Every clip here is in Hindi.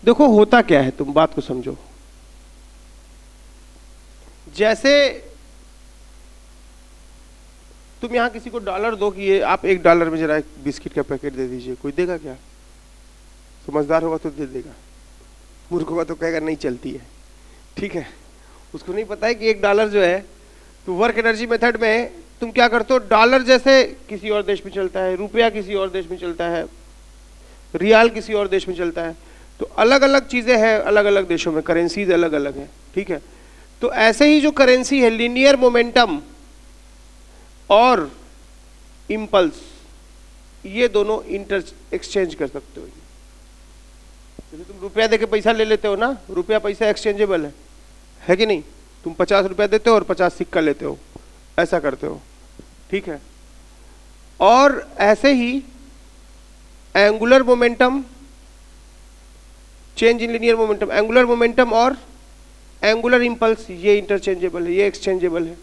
देखो होता क्या है, तुम बात को समझो। जैसे तुम यहां किसी को डॉलर दो कि ये आप $1 में जरा एक बिस्किट का पैकेट दे दीजिए, कोई देगा क्या? समझदार होगा तो दे देगा, मूर्ख होगा तो कहेगा नहीं चलती है। ठीक है, उसको नहीं पता है कि $1 जो है, तो वर्क एनर्जी मेथड में तुम क्या करते हो, डॉलर जैसे किसी और देश में चलता है, रुपया किसी और देश में चलता है, रियाल किसी और देश में चलता है, तो अलग अलग चीजें हैं, अलग अलग देशों में करेंसीज अलग अलग है। ठीक है, तो ऐसे ही जो करेंसी है, लीनियर मोमेंटम और इंपल्स, ये दोनों इंटर एक्सचेंज कर सकते हो। जैसे तुम रुपया देके पैसा ले लेते हो ना, रुपया पैसा एक्सचेंजेबल है कि नहीं? तुम 50 रुपया देते हो और 50 सिक्का लेते हो, ऐसा करते हो। ठीक है, और ऐसे ही angular momentum, change in linear momentum, angular momentum और एंगुलर इंपल्स, ये इंटरचेंजेबल है, ये एक्सचेंजेबल है।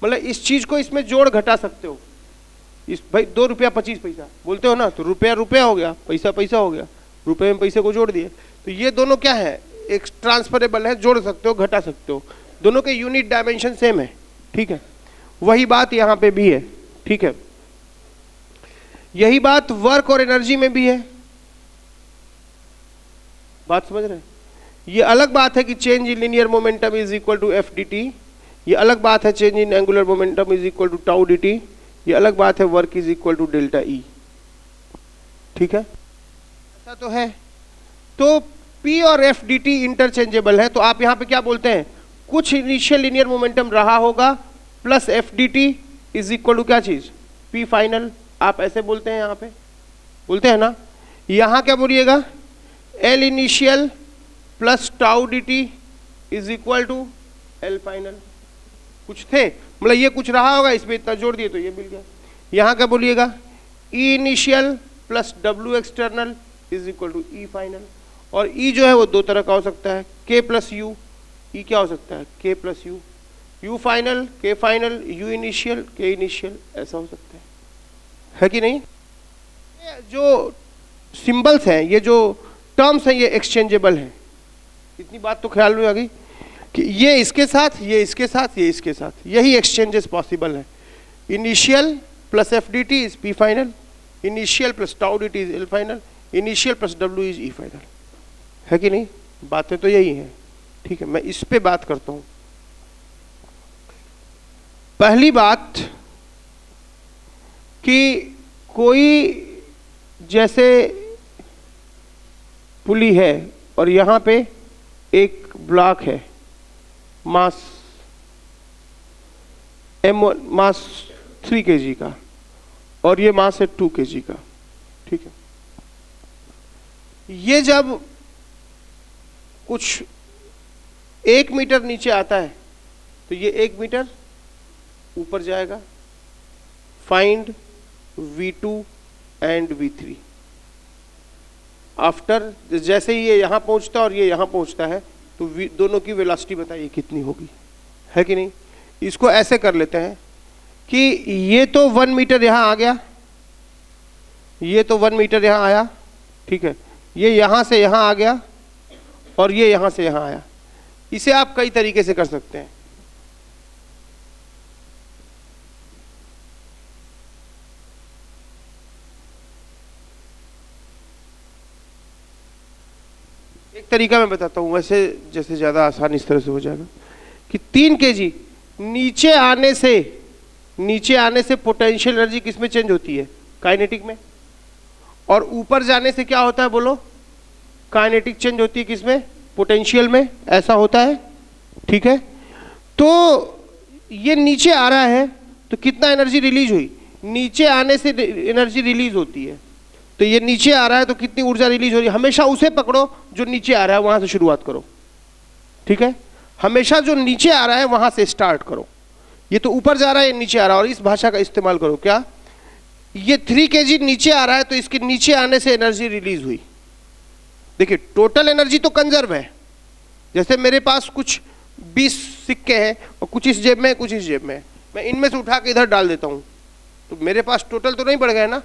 मतलब इस चीज को इसमें जोड़ घटा सकते हो। इस भाई 2 रुपया 25 पैसा बोलते हो ना, तो रुपया रुपया हो गया, पैसा पैसा हो गया, रुपए में पैसे को जोड़ दिए, तो ये दोनों क्या है, एक ट्रांसफरेबल है, जोड़ सकते हो घटा सकते हो, दोनों के यूनिट डायमेंशन सेम है। ठीक है, वही बात यहाँ पे भी है। ठीक है, यही बात वर्क और एनर्जी में भी है। बात समझ रहे हैं? ये अलग बात है कि change in linear momentum is equal to F D T, ये अलग बात है change in angular momentum is equal to tau D T, ये अलग बात है work is equal to delta E. ठीक है, ऐसा तो है। तो P और एफ डी टी इंटरचेंजेबल है, तो आप यहां पे क्या बोलते हैं, कुछ इनिशियल लीनियर मोमेंटम रहा होगा plus F D T is equal to क्या चीज, P फाइनल, आप ऐसे बोलते हैं, यहां पे बोलते हैं ना। यहां क्या बोलिएगा, L initial plus tau D T is equal to L final. कुछ थे, मतलब ये कुछ रहा होगा, इसमें इतना जोड़ दिए तो ये मिल गया। यहां क्या बोलिएगा, E initial plus W external is equal to E final. और E जो है वो दो तरह का हो सकता है, K प्लस U, E क्या हो सकता है, K plus U, U final, K final, U initial, K initial, ऐसा हो सकता है कि नहीं? ये जो सिंबल्स हैं, ये जो टर्म्स हैं, ये एक्सचेंजेबल हैं। इतनी बात तो ख्याल में आ गई कि ये इसके साथ, ये इसके साथ, ये इसके साथ, यही एक्सचेंजेस पॉसिबल है। Initial plus F D T is P final, initial plus tau D T is L final, initial plus W is E final, है कि नहीं? बातें तो यही हैं। ठीक है, मैं इस पे बात करता हूं। पहली बात कि कोई जैसे पुली है और यहां पे एक ब्लॉक है, मास M1, मास 3 kg का, और ये मास है 2 kg का। ठीक है, ये जब कुछ 1 मीटर नीचे आता है तो ये 1 मीटर ऊपर जाएगा। Find V2 and V3 after, जैसे ही ये यहां पहुंचता है और ये यहां पहुंचता है, तो दोनों की वेलोसिटी बताइए कितनी होगी, है कि नहीं? इसको ऐसे कर लेते हैं कि ये तो 1 मीटर यहां आ गया, ये तो 1 मीटर यहां आया। ठीक है, ये यहां से यहां आ गया और ये यहां से यहां आया। इसे आप कई तरीके से कर सकते हैं। एक तरीका मैं बताता हूं, वैसे जैसे ज्यादा आसान इस तरह से हो जाएगा कि 3 kg नीचे आने से पोटेंशियल एनर्जी किस में चेंज होती है, काइनेटिक में, और ऊपर जाने से क्या होता है बोलो, काइनेटिक चेंज होती है किस में, पोटेंशियल में, ऐसा होता है। ठीक है, तो ये नीचे आ रहा है तो कितना एनर्जी रिलीज हुई, नीचे आने से एनर्जी रिलीज होती है, तो ये नीचे आ रहा है तो कितनी ऊर्जा रिलीज हो रही है। हमेशा उसे पकड़ो जो नीचे आ रहा है, वहां से शुरुआत करो। ठीक है, हमेशा जो नीचे आ रहा है वहां से स्टार्ट करो। ये तो ऊपर जा रहा है, ये नीचे आ रहा है, और इस भाषा का इस्तेमाल करो। क्या, ये 3 kg नीचे आ रहा है तो इसके नीचे आने से एनर्जी रिलीज हुई। देखिए, टोटल एनर्जी तो कंजर्व है। जैसे मेरे पास कुछ 20 सिक्के हैं और कुछ इस जेब में, कुछ इस जेब में, मैं इनमें से उठा के इधर डाल देता हूं, तो मेरे पास टोटल तो नहीं बढ़ गया ना,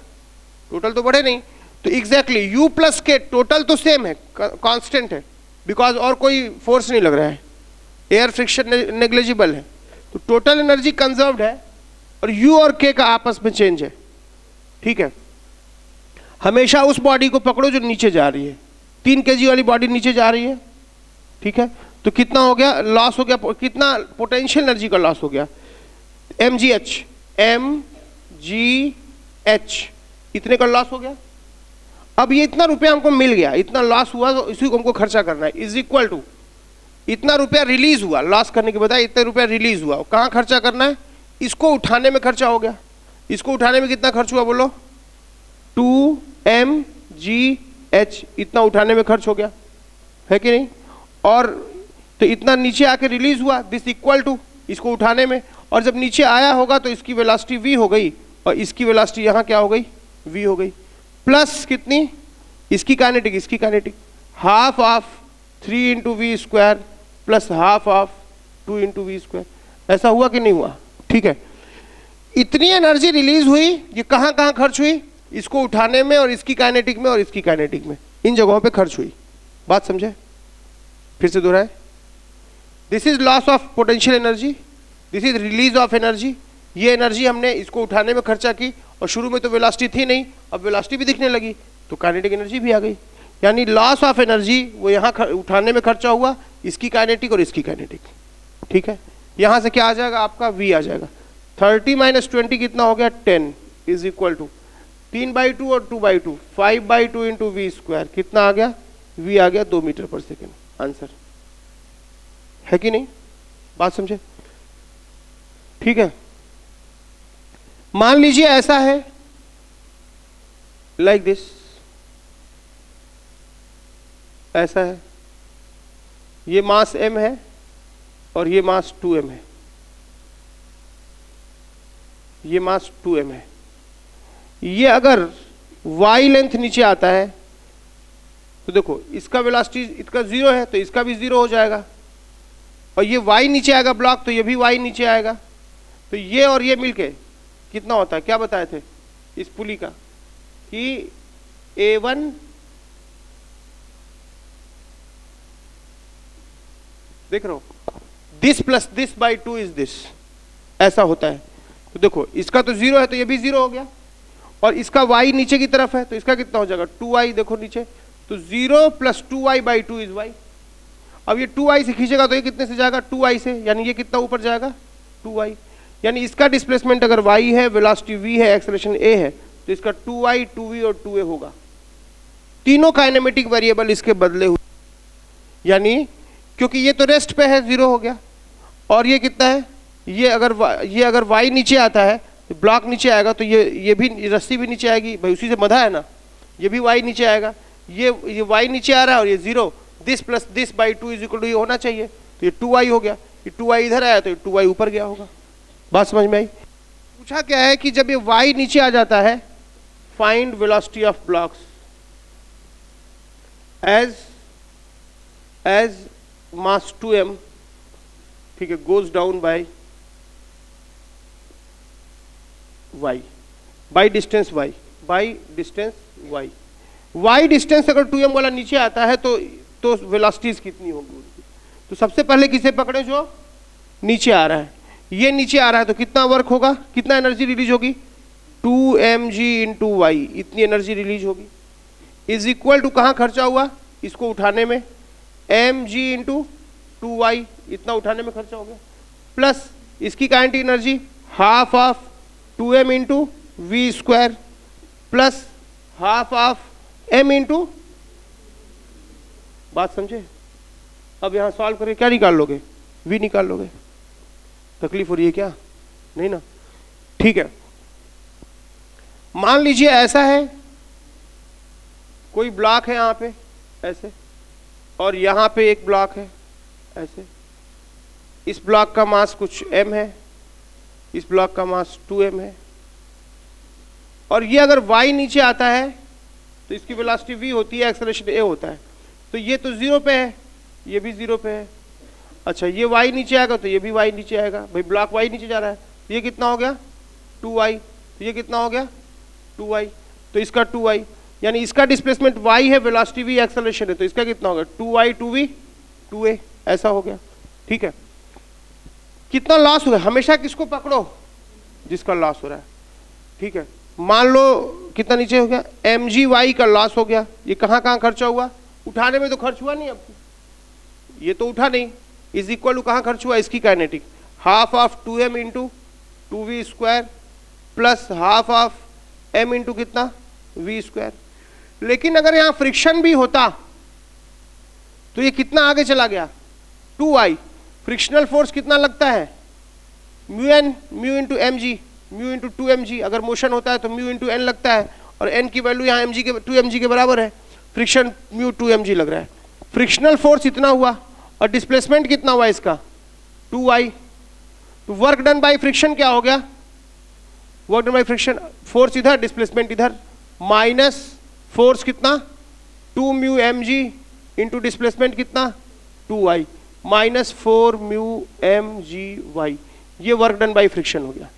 टोटल तो बढ़े नहीं। तो एग्जैक्टली U प्लस के टोटल तो सेम है, कांस्टेंट है, बिकॉज और कोई फोर्स नहीं लग रहा है, एयर फ्रिक्शन नेग्लिजिबल है, तो टोटल एनर्जी कंजर्व्ड है और U और K का आपस में चेंज है। ठीक है, हमेशा उस बॉडी को पकड़ो जो नीचे जा रही है, 3 kg वाली बॉडी नीचे जा रही है। ठीक है, तो कितना हो गया लॉस हो गया, कितना पोटेंशियल एनर्जी का लॉस हो गया, mgh, mgh इतने का लॉस हो गया। अब ये इतना रुपया हमको मिल गया, इतना लॉस हुआ तो इसी को हमको खर्चा करना है, इज इक्वल टू इतना रुपया रिलीज हुआ, लॉस करने के बजाय इतना रुपया रिलीज हुआ, कहाँ खर्चा करना है, इसको उठाने में खर्चा हो गया। इसको उठाने में कितना खर्च हुआ बोलो, 2mgh इतना उठाने में खर्च हो गया, है कि नहीं। और तो इतना नीचे आके रिलीज हुआ, दिस इक्वल टू इसको उठाने में, और जब नीचे आया होगा तो इसकी वेलोसिटी v हो गई और इसकी वेलोसिटी यहाँ क्या हो गई, v हो गई, प्लस कितनी इसकी काइनेटिक, इसकी kinetic half of 3 × v square plus half of 2 × v square. ऐसा हुआ कि नहीं हुआ। ठीक है, इतनी एनर्जी रिलीज हुई, ये कहाँ कहाँ खर्च हुई, इसको उठाने में और इसकी काइनेटिक में और इसकी काइनेटिक में, इन जगहों पे खर्च हुई। बात समझे, फिर से दोहराए, this is loss of potential energy, this is release of energy. ये एनर्जी हमने इसको उठाने में खर्चा की और शुरू में तो वेलोसिटी थी नहीं, अब वेलोसिटी भी दिखने लगी तो काइनेटिक एनर्जी भी आ गई, यानी लॉस ऑफ एनर्जी वो यहाँ उठाने में खर्चा हुआ, इसकी काइनेटिक और इसकी काइनेटिक। ठीक है, यहाँ से क्या आ जाएगा आपका v आ जाएगा, 30 - 20 कितना हो गया 10 इज इक्वल टू 3/2 और 2/2 5/2 × v स्क्वायर कितना आ गया, v आ गया 2 मीटर पर सेकेंड। आंसर है कि नहीं, बात समझे। ठीक है, मान लीजिए ऐसा है लाइक दिस, ऐसा है, ये मास m है और ये मास 2m है, ये मास 2m है। ये अगर y लेंथ नीचे आता है तो देखो इसका वेलोसिटी इसका 0 है तो इसका भी 0 हो जाएगा, और ये y नीचे आएगा ब्लॉक तो ये भी y नीचे आएगा, तो ये और ये मिलके कितना होता है, क्या बताए थे इस पुली का कि A1 देख रहे हो, this plus this by 2 is this, ऐसा होता है। तो देखो इसका तो 0 है तो ये भी 0 हो गया, और इसका y नीचे की तरफ है तो इसका कितना हो जाएगा 2y, देखो नीचे, तो 0 + 2y/2 इज y। अब ये 2y से खींचेगा तो ये कितने से जाएगा 2y से, यानी ये कितना ऊपर जाएगा 2y, यानी इसका डिस्प्लेसमेंट अगर y है, वेलोसिटी v है, एक्सेलरेशन a है, तो इसका 2y 2v और 2a होगा। तीनों काइनेमेटिक वेरिएबल इसके बदले हुए, यानी क्योंकि ये तो रेस्ट पे है 0 हो गया, और ये कितना है, ये अगर y नीचे आता है तो ब्लॉक नीचे आएगा, तो ये भी रस्सी भी नीचे आएगी, भाई उसी से बंधा है ना, ये भी y नीचे आएगा, ये y नीचे आ रहा है और ये 0, this plus this by 2 is equal to ये होना चाहिए, तो ये 2y हो गया, ये 2y इधर आया तो ये 2y ऊपर गया होगा। बात समझ में आई। पूछा क्या है कि जब ये y नीचे आ जाता है, find velocity of blocks as mass 2m, ठीक है, goes down by y, by distance y, by distance y। y distance अगर 2m वाला नीचे आता है तो वेलोसिटीज कितनी होगी उनकी, तो सबसे पहले किसे पकड़े, जो नीचे आ रहा है, ये नीचे आ रहा है तो कितना वर्क होगा, कितना एनर्जी रिलीज होगी 2mg × y, इतनी एनर्जी रिलीज होगी, इज इक्वल टू कहाँ खर्चा हुआ, इसको उठाने में mg × 2y, इतना उठाने में खर्चा हो गया, प्लस इसकी kinetic energy half of 2m × v square plus half of m × बात समझे। अब यहां सॉल्व करके क्या निकाल लोगे, v निकाल लोगे, तकलीफ हो रही है क्या, नहीं ना। ठीक है, मान लीजिए ऐसा है, कोई ब्लॉक है यहां पे ऐसे, और यहां पे एक ब्लॉक है ऐसे, इस ब्लॉक का मास कुछ m है, इस ब्लॉक का मास 2m है, और ये अगर y नीचे आता है तो इसकी वेलोसिटी v होती है, एक्सेलरेशन a होता है, तो ये तो 0 पे है, ये भी 0 पे है। अच्छा, ये y नीचे आएगा तो ये भी y नीचे आएगा, भाई ब्लॉक y नीचे जा रहा है, तो ये कितना हो गया 2y, तो ये कितना हो गया 2y, तो इसका 2y, यानी इसका डिस्प्लेसमेंट y है, वेलोसिटी v एक्सेलरेशन है, तो इसका कितना होगा 2y 2v 2a, ऐसा हो गया। ठीक है, कितना लॉस हुआ, हमेशा किसको पकड़ो जिसका लॉस हो रहा है। ठीक है, मान लो कितना नीचे हो गया, mgy का लॉस हो गया। ये कहाँ कहाँ खर्चा हुआ, उठाने में तो खर्च हुआ नहीं, अब ये तो उठा नहीं, इज इक्वल टू कहाँ खर्च हुआ, इसकी kinetic, half of 2m into 2v square plus half of m into कितना v स्क्वायर। लेकिन अगर यहां फ्रिक्शन भी होता तो ये कितना आगे चला गया 2y, फ्रिक्शनल फोर्स कितना लगता है mu N, mu into M G, mu into 2mg, अगर मोशन होता है तो म्यू इंटू एन लगता है, और n की वैल्यू यहाँ mg के 2mg के बराबर है, फ्रिक्शन म्यू 2mg लग रहा है। फ्रिक्शनल फोर्स इतना हुआ और डिस्प्लेसमेंट कितना हुआ इसका 2y, तो वर्क डन बाय फ्रिक्शन क्या हो गया, work done by friction, force इधर डिस्प्लेसमेंट इधर, माइनस फोर्स कितना 2 म्यू mg इंटू डिस्प्लेसमेंट कितना 2y, माइनस 4 म्यू mgy, ये वर्क डन बाय फ्रिक्शन हो गया।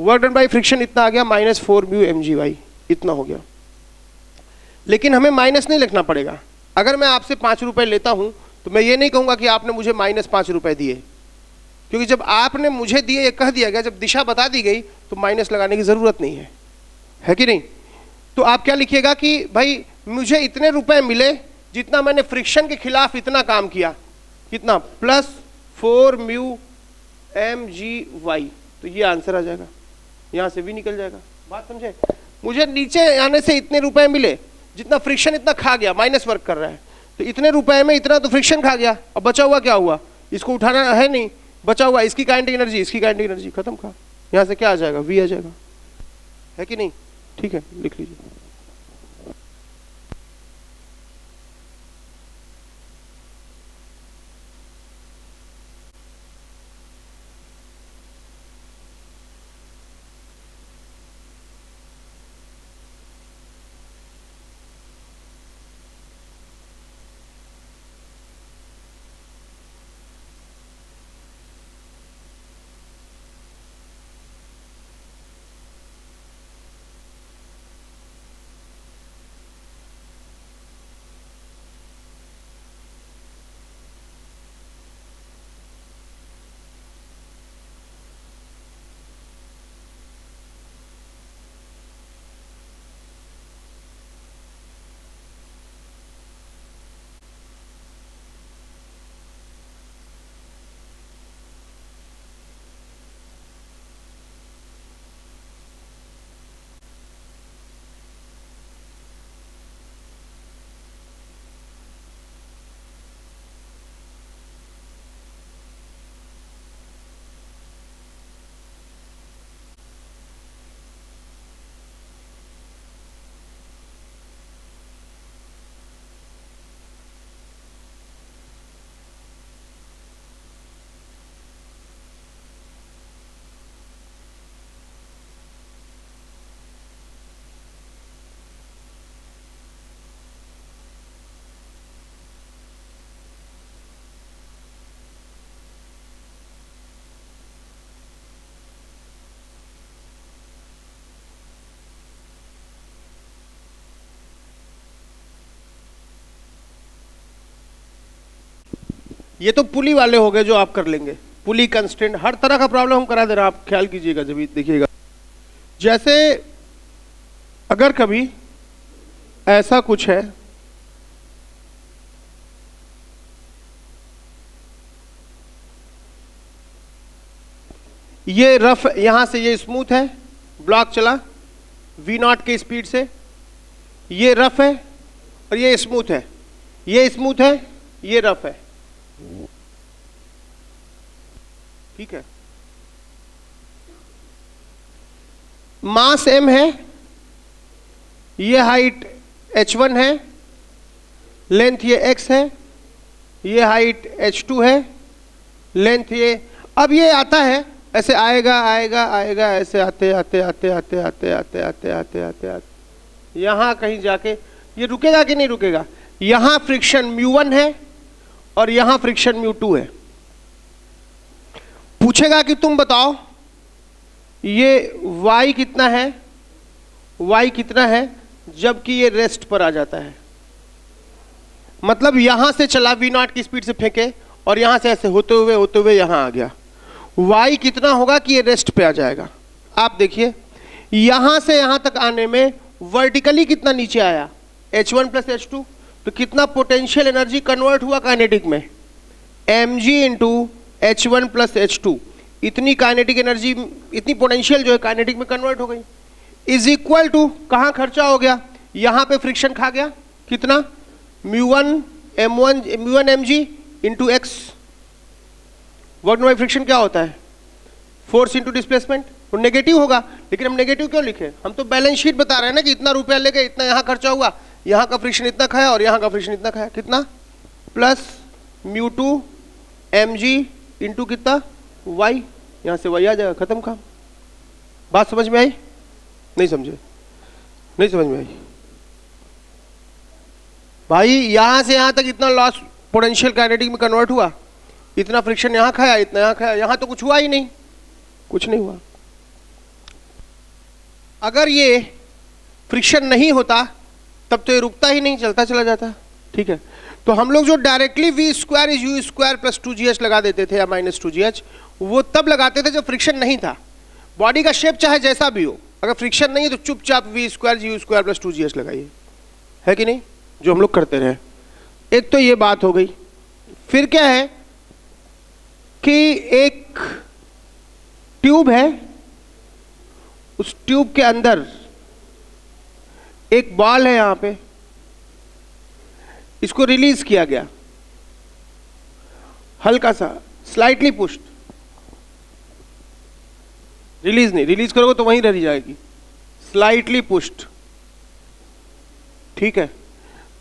वर्क डन बाय फ्रिक्शन इतना आ गया माइनस 4 म्यू mgy, इतना हो गया। लेकिन हमें माइनस नहीं लिखना पड़ेगा। अगर मैं आपसे 5 रुपए लेता हूं तो मैं ये नहीं कहूंगा कि आपने मुझे माइनस 5 रुपए दिए, क्योंकि जब आपने मुझे दिए, ये कह दिया गया, जब दिशा बता दी गई तो माइनस लगाने की जरूरत नहीं है कि नहीं। तो आप क्या लिखिएगा कि भाई मुझे इतने रुपए मिले जितना मैंने फ्रिक्शन के खिलाफ इतना काम किया, कितना प्लस 4 म्यू mgy, तो ये आंसर आ जाएगा, यहां से भी निकल जाएगा। बात समझे, मुझे नीचे आने से इतने रुपए मिले जितना फ्रिक्शन इतना खा गया, माइनस वर्क कर रहा है, तो इतने रुपए में इतना तो फ्रिक्शन खा गया, अब बचा हुआ क्या हुआ, इसको उठाना है नहीं, बचा हुआ इसकी काइनेटिक एनर्जी, इसकी काइनेटिक एनर्जी खत्म खा, यहां से क्या आ जाएगा v आ जाएगा, है कि नहीं। ठीक है, लिख लीजिए। ये तो पुली वाले हो गए जो आप कर लेंगे, पुली कंस्टेंट, हर तरह का प्रॉब्लम हम करा दे रहे हैं, आप ख्याल कीजिएगा जब देखिएगा। जैसे अगर कभी ऐसा कुछ है, ये रफ, यहां से ये स्मूथ है, ब्लॉक चला v0 के स्पीड से, ये रफ है और ये स्मूथ है, ये स्मूथ है, ये रफ है, ठीक है। मास m है, ये हाइट h1 है, लेंथ ये x है, ये हाइट h2 है, लेंथ ये, अब ये आता है ऐसे आएगा आएगा आएगा, ऐसे आते आते आते आते आते आते आते आते आते आते यहां कहीं जाके ये रुकेगा कि नहीं रुकेगा। यहां फ्रिक्शन μ1 है और यहां फ्रिक्शन μ2 है। पूछेगा कि तुम बताओ ये y कितना है, y कितना है, जबकि ये रेस्ट पर आ जाता है। मतलब यहां से चला v0 की स्पीड से फेंके और यहां से ऐसे होते हुए यहां आ गया, y कितना होगा कि ये रेस्ट पे आ जाएगा। आप देखिए यहां से यहां तक आने में वर्टिकली कितना नीचे आया, h1 प्लस h2, तो कितना पोटेंशियल एनर्जी कन्वर्ट हुआ काइनेटिक में, mg into h1 plus h2, इतनी काइनेटिक एनर्जी, इतनी पोटेंशियल जो है काइनेटिक में कन्वर्ट हो गई, इज इक्वल टू कहां खर्चा हो गया, यहां पे फ्रिक्शन खा गया, कितना μ1 mg into x। Work by friction क्या होता है, फोर्स इंटू डिस्प्लेसमेंट, वो नेगेटिव होगा, लेकिन हम नेगेटिव क्यों लिखे, हम तो बैलेंस शीट बता रहे हैं ना कि इतना रुपया ले गए, इतना यहाँ खर्चा हुआ, यहाँ का फ्रिक्शन इतना खाया और यहाँ का फ्रिक्शन इतना खाया, कितना प्लस μ2 mg इंटू कितना y, यहाँ से y आ जाएगा, खत्म काम। बात समझ में आई, नहीं समझे, नहीं समझ में आई भाई। यहां से यहां तक इतना लॉस पोटेंशियल काइनेटिक में कन्वर्ट हुआ, इतना फ्रिक्शन यहां खाया, इतना यहां खाया, यहां तो कुछ हुआ ही नहीं, कुछ नहीं हुआ। अगर ये फ्रिक्शन नहीं होता तब तो ये रुकता ही नहीं, चलता चला जाता, ठीक है। तो हम लोग जो directly v square is u square plus 2gh लगा देते थे या माइनस 2gh, वो तब लगाते थे जब फ्रिक्शन नहीं था। बॉडी का शेप चाहे जैसा भी हो, अगर फ्रिक्शन नहीं है तो चुपचाप v square u square plus 2gh लगाइए, है कि नहीं, जो हम लोग करते रहे। एक तो ये बात हो गई। फिर क्या है कि एक ट्यूब है, उस ट्यूब के अंदर एक बॉल है, यहां पे इसको रिलीज किया गया, हल्का सा स्लाइटली पुश्ड, रिलीज नहीं, रिलीज करोगे तो वहीं रह जाएगी, स्लाइटली पुश्ड, ठीक है।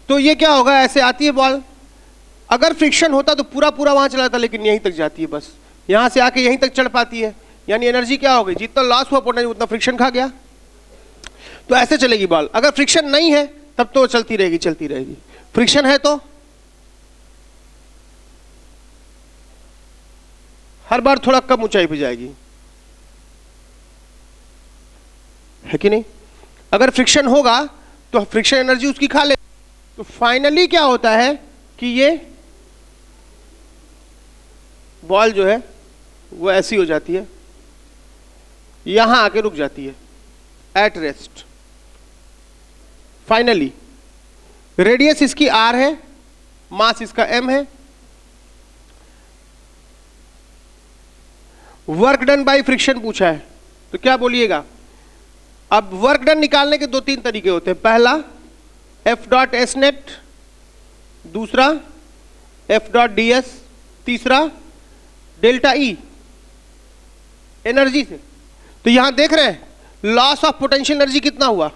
तो ये क्या होगा, ऐसे आती है बॉल, अगर फ्रिक्शन होता तो पूरा पूरा वहां चला जाता, लेकिन यहीं तक जाती है, बस यहां से आके यहीं तक चढ़ पाती है, यानी एनर्जी क्या हो गई, जितना लॉस हुआ पोटेंशियल उतना फ्रिक्शन खा गया। तो ऐसे चलेगी बॉल। अगर फ्रिक्शन नहीं है तब तो चलती रहेगी, चलती रहेगी। फ्रिक्शन है तो हर बार थोड़ा कम ऊंचाई पे जाएगी, है कि नहीं। अगर फ्रिक्शन होगा तो फ्रिक्शन एनर्जी उसकी खा ले। तो फाइनली क्या होता है कि ये बॉल जो है वो ऐसी हो जाती है, यहां आके रुक जाती है, एट रेस्ट। फाइनली रेडियस इसकी r है, मास इसका m है, वर्क डन बाय फ्रिक्शन पूछा है, तो क्या बोलिएगा। अब वर्क डन निकालने के 2-3 तरीके होते हैं। पहला F डॉट एस नेट, दूसरा F डॉट डी एस, तीसरा डेल्टा ई एनर्जी से। तो यहां देख रहे हैं लॉस ऑफ पोटेंशियल एनर्जी कितना हुआ,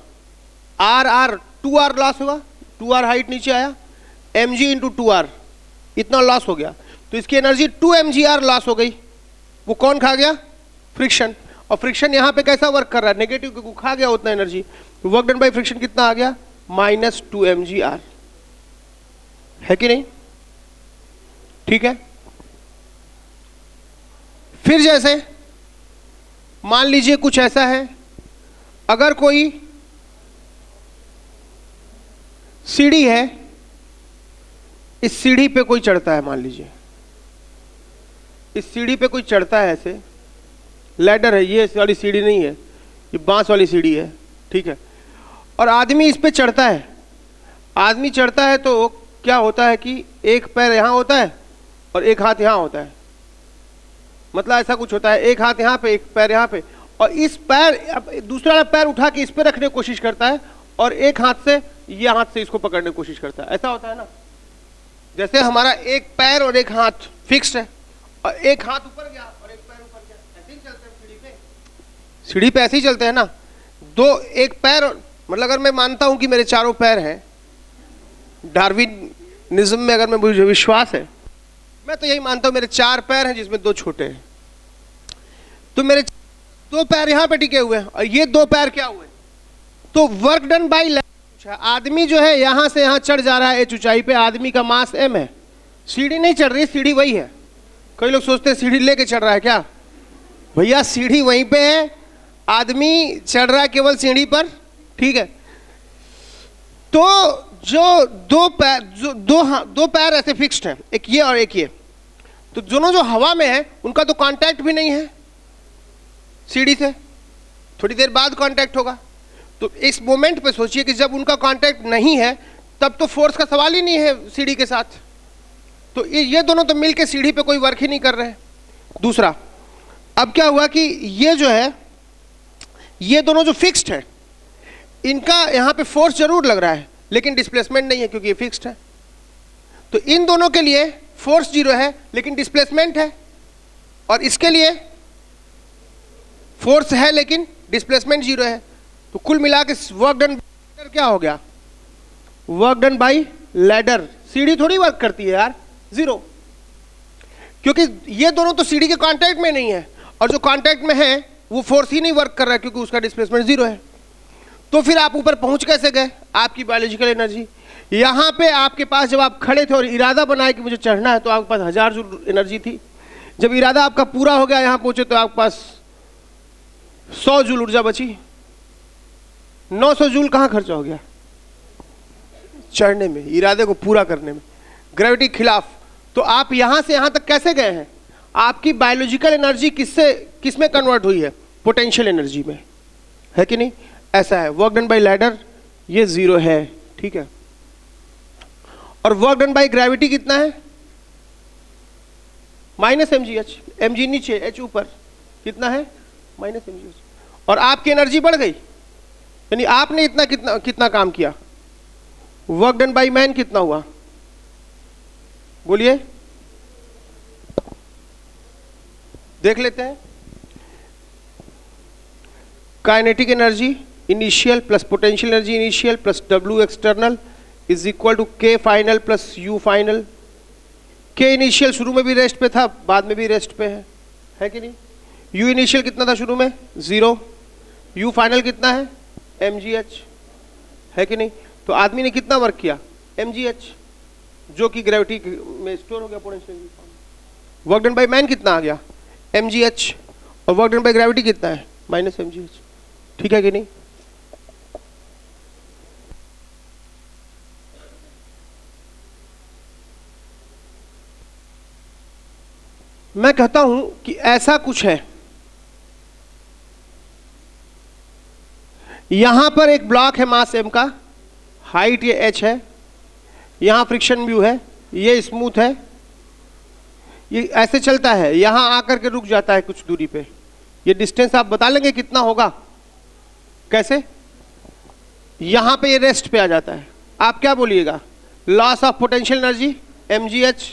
R 2R लॉस हुआ, 2R हाइट नीचे आया, mg इंटू 2R इतना लॉस हो गया, तो इसकी एनर्जी 2mgr लॉस हो गई। वो कौन खा गया, फ्रिक्शन। और फ्रिक्शन यहां पे कैसा वर्क कर रहा है, नेगेटिव, क्योंकि खा गया उतना एनर्जी। तो वर्क डन बाय फ्रिक्शन कितना आ गया, माइनस 2mgr, है कि नहीं, ठीक है। फिर जैसे मान लीजिए कुछ ऐसा है, अगर कोई सीढ़ी है, इस सीढ़ी पे कोई चढ़ता है, मान लीजिए इस सीढ़ी पे कोई चढ़ता है, ऐसे लैडर है, ये वाली सीढ़ी नहीं है, ये बांस वाली सीढ़ी है, ठीक है। और आदमी इस पे चढ़ता है, आदमी चढ़ता है तो क्या होता है कि एक पैर यहां होता है और एक हाथ यहां होता है, मतलब ऐसा कुछ होता है, एक हाथ यहां पे, एक पैर यहां पे, और इस पैर, दूसरा पैर उठा के इस पे रखने की कोशिश करता है और एक हाथ से, ये हाथ से इसको पकड़ने की कोशिश करता है। ऐसा होता है ना, जैसे हमारा एक पैर और एक हाथ फिक्स्ड है और एक हाथ ऊपर गया और एक पैर ऊपर गया, ऐसे ही चलते हैं सीढ़ी पे, सीढ़ी पे ऐसे ही चलते हैं ना। दो, एक पैर, मतलब अगर मैं मानता हूं कि मेरे चारों पैर हैं, डार्विनिज्म में अगर मैं, मुझे विश्वास है, मैं तो यही मानता हूं मेरे 4 पैर हैं जिसमें 2 छोटे हैं, तो मेरे 2 पैर यहां पे टिके हुए हैं और ये 2 पैर क्या हुए, तो वर्क डन बाय आदमी जो है यहां से यहां चढ़ जा रहा है, ऊंचाई पे, आदमी का मास m है, सीढ़ी नहीं चढ़ रही, सीढ़ी वही है। कई लोग सोचते हैं सीढ़ी लेके चढ़ रहा है, क्या भैया, सीढ़ी वहीं पे है, आदमी चढ़ रहा है केवल सीढ़ी पर, ठीक है। तो जो दो पैर ऐसे फिक्स्ड हैं, एक ये और एक ये, तो दोनों जो हवा में है उनका तो कांटेक्ट भी नहीं है सीढ़ी से, थोड़ी देर बाद कांटेक्ट होगा। तो इस मोमेंट पे सोचिए कि जब उनका कांटेक्ट नहीं है तब तो फोर्स का सवाल ही नहीं है सीढ़ी के साथ, तो ये दोनों तो मिलके सीढ़ी पे कोई वर्क ही नहीं कर रहे हैं। दूसरा, अब क्या हुआ कि ये जो है, ये दोनों जो फिक्स्ड है इनका यहां पे फोर्स जरूर लग रहा है लेकिन डिस्प्लेसमेंट नहीं है क्योंकि ये फिक्स्ड है। तो इन दोनों के लिए फोर्स 0 है लेकिन डिस्प्लेसमेंट है, और इसके लिए फोर्स है लेकिन डिस्प्लेसमेंट 0 है। तो कुल मिला के वर्क डन क्या हो गया? Work done by ladder. सीढ़ी थोड़ी वर्क करती है यार, 0, क्योंकि ये दोनों तो सीढ़ी के कांटेक्ट में नहीं है, और जो कांटेक्ट में है वो फोर्स ही नहीं वर्क कर रहा है क्योंकि उसका डिस्प्लेसमेंट 0 है। तो फिर आप ऊपर पहुंच कैसे गए? आपकी बायोलॉजिकल एनर्जी यहां पे आपके पास, जब आप खड़े थे और इरादा बनाए कि मुझे चढ़ना है, तो आपके पास 1000 जूल एनर्जी थी। जब इरादा आपका पूरा हो गया, यहां पहुंचे, तो आपके पास 100 जूल ऊर्जा बची। 900 जूल कहां खर्चा हो गया? चढ़ने में, इरादे को पूरा करने में, ग्रेविटी के खिलाफ। तो आप यहां से यहां तक कैसे गए हैं? आपकी बायोलॉजिकल एनर्जी किसमें कन्वर्ट हुई है? पोटेंशियल एनर्जी में, है कि नहीं? ऐसा है। वर्क डन बाय लैडर ये 0 है, ठीक है। और वर्क डन बाय ग्रेविटी कितना है? -mgh। mg नीचे, h ऊपर, कितना है? -mgh। और आपकी एनर्जी बढ़ गई, यानी आपने इतना कितना काम किया। वर्क डन बाय मैन कितना हुआ? बोलिए, देख लेते हैं। Kinetic energy initial plus potential energy initial plus W external is equal to K final plus U final. K initial शुरू में भी रेस्ट पे था, बाद में भी रेस्ट पे है कि नहीं? U इनिशियल कितना था शुरू में? 0। U फाइनल कितना है? mgh, है कि नहीं? तो आदमी ने कितना वर्क किया? mgh, जो कि ग्रेविटी में स्टोर हो गया potential energy. Work done by man कितना आ गया? mgh। और वर्क डन बाय ग्रेविटी कितना है? -mgh, ठीक है कि नहीं? मैं कहता हूं कि ऐसा कुछ है, यहां पर एक ब्लॉक है मास m का, हाइट ये h है, यहां फ्रिक्शन म्यू है, ये स्मूथ है, ये ऐसे चलता है, यहां आकर के रुक जाता है कुछ दूरी पे। ये डिस्टेंस आप बता लेंगे कितना होगा? कैसे? यहां पे ये रेस्ट पे आ जाता है, आप क्या बोलिएगा? Loss of potential energy mgh,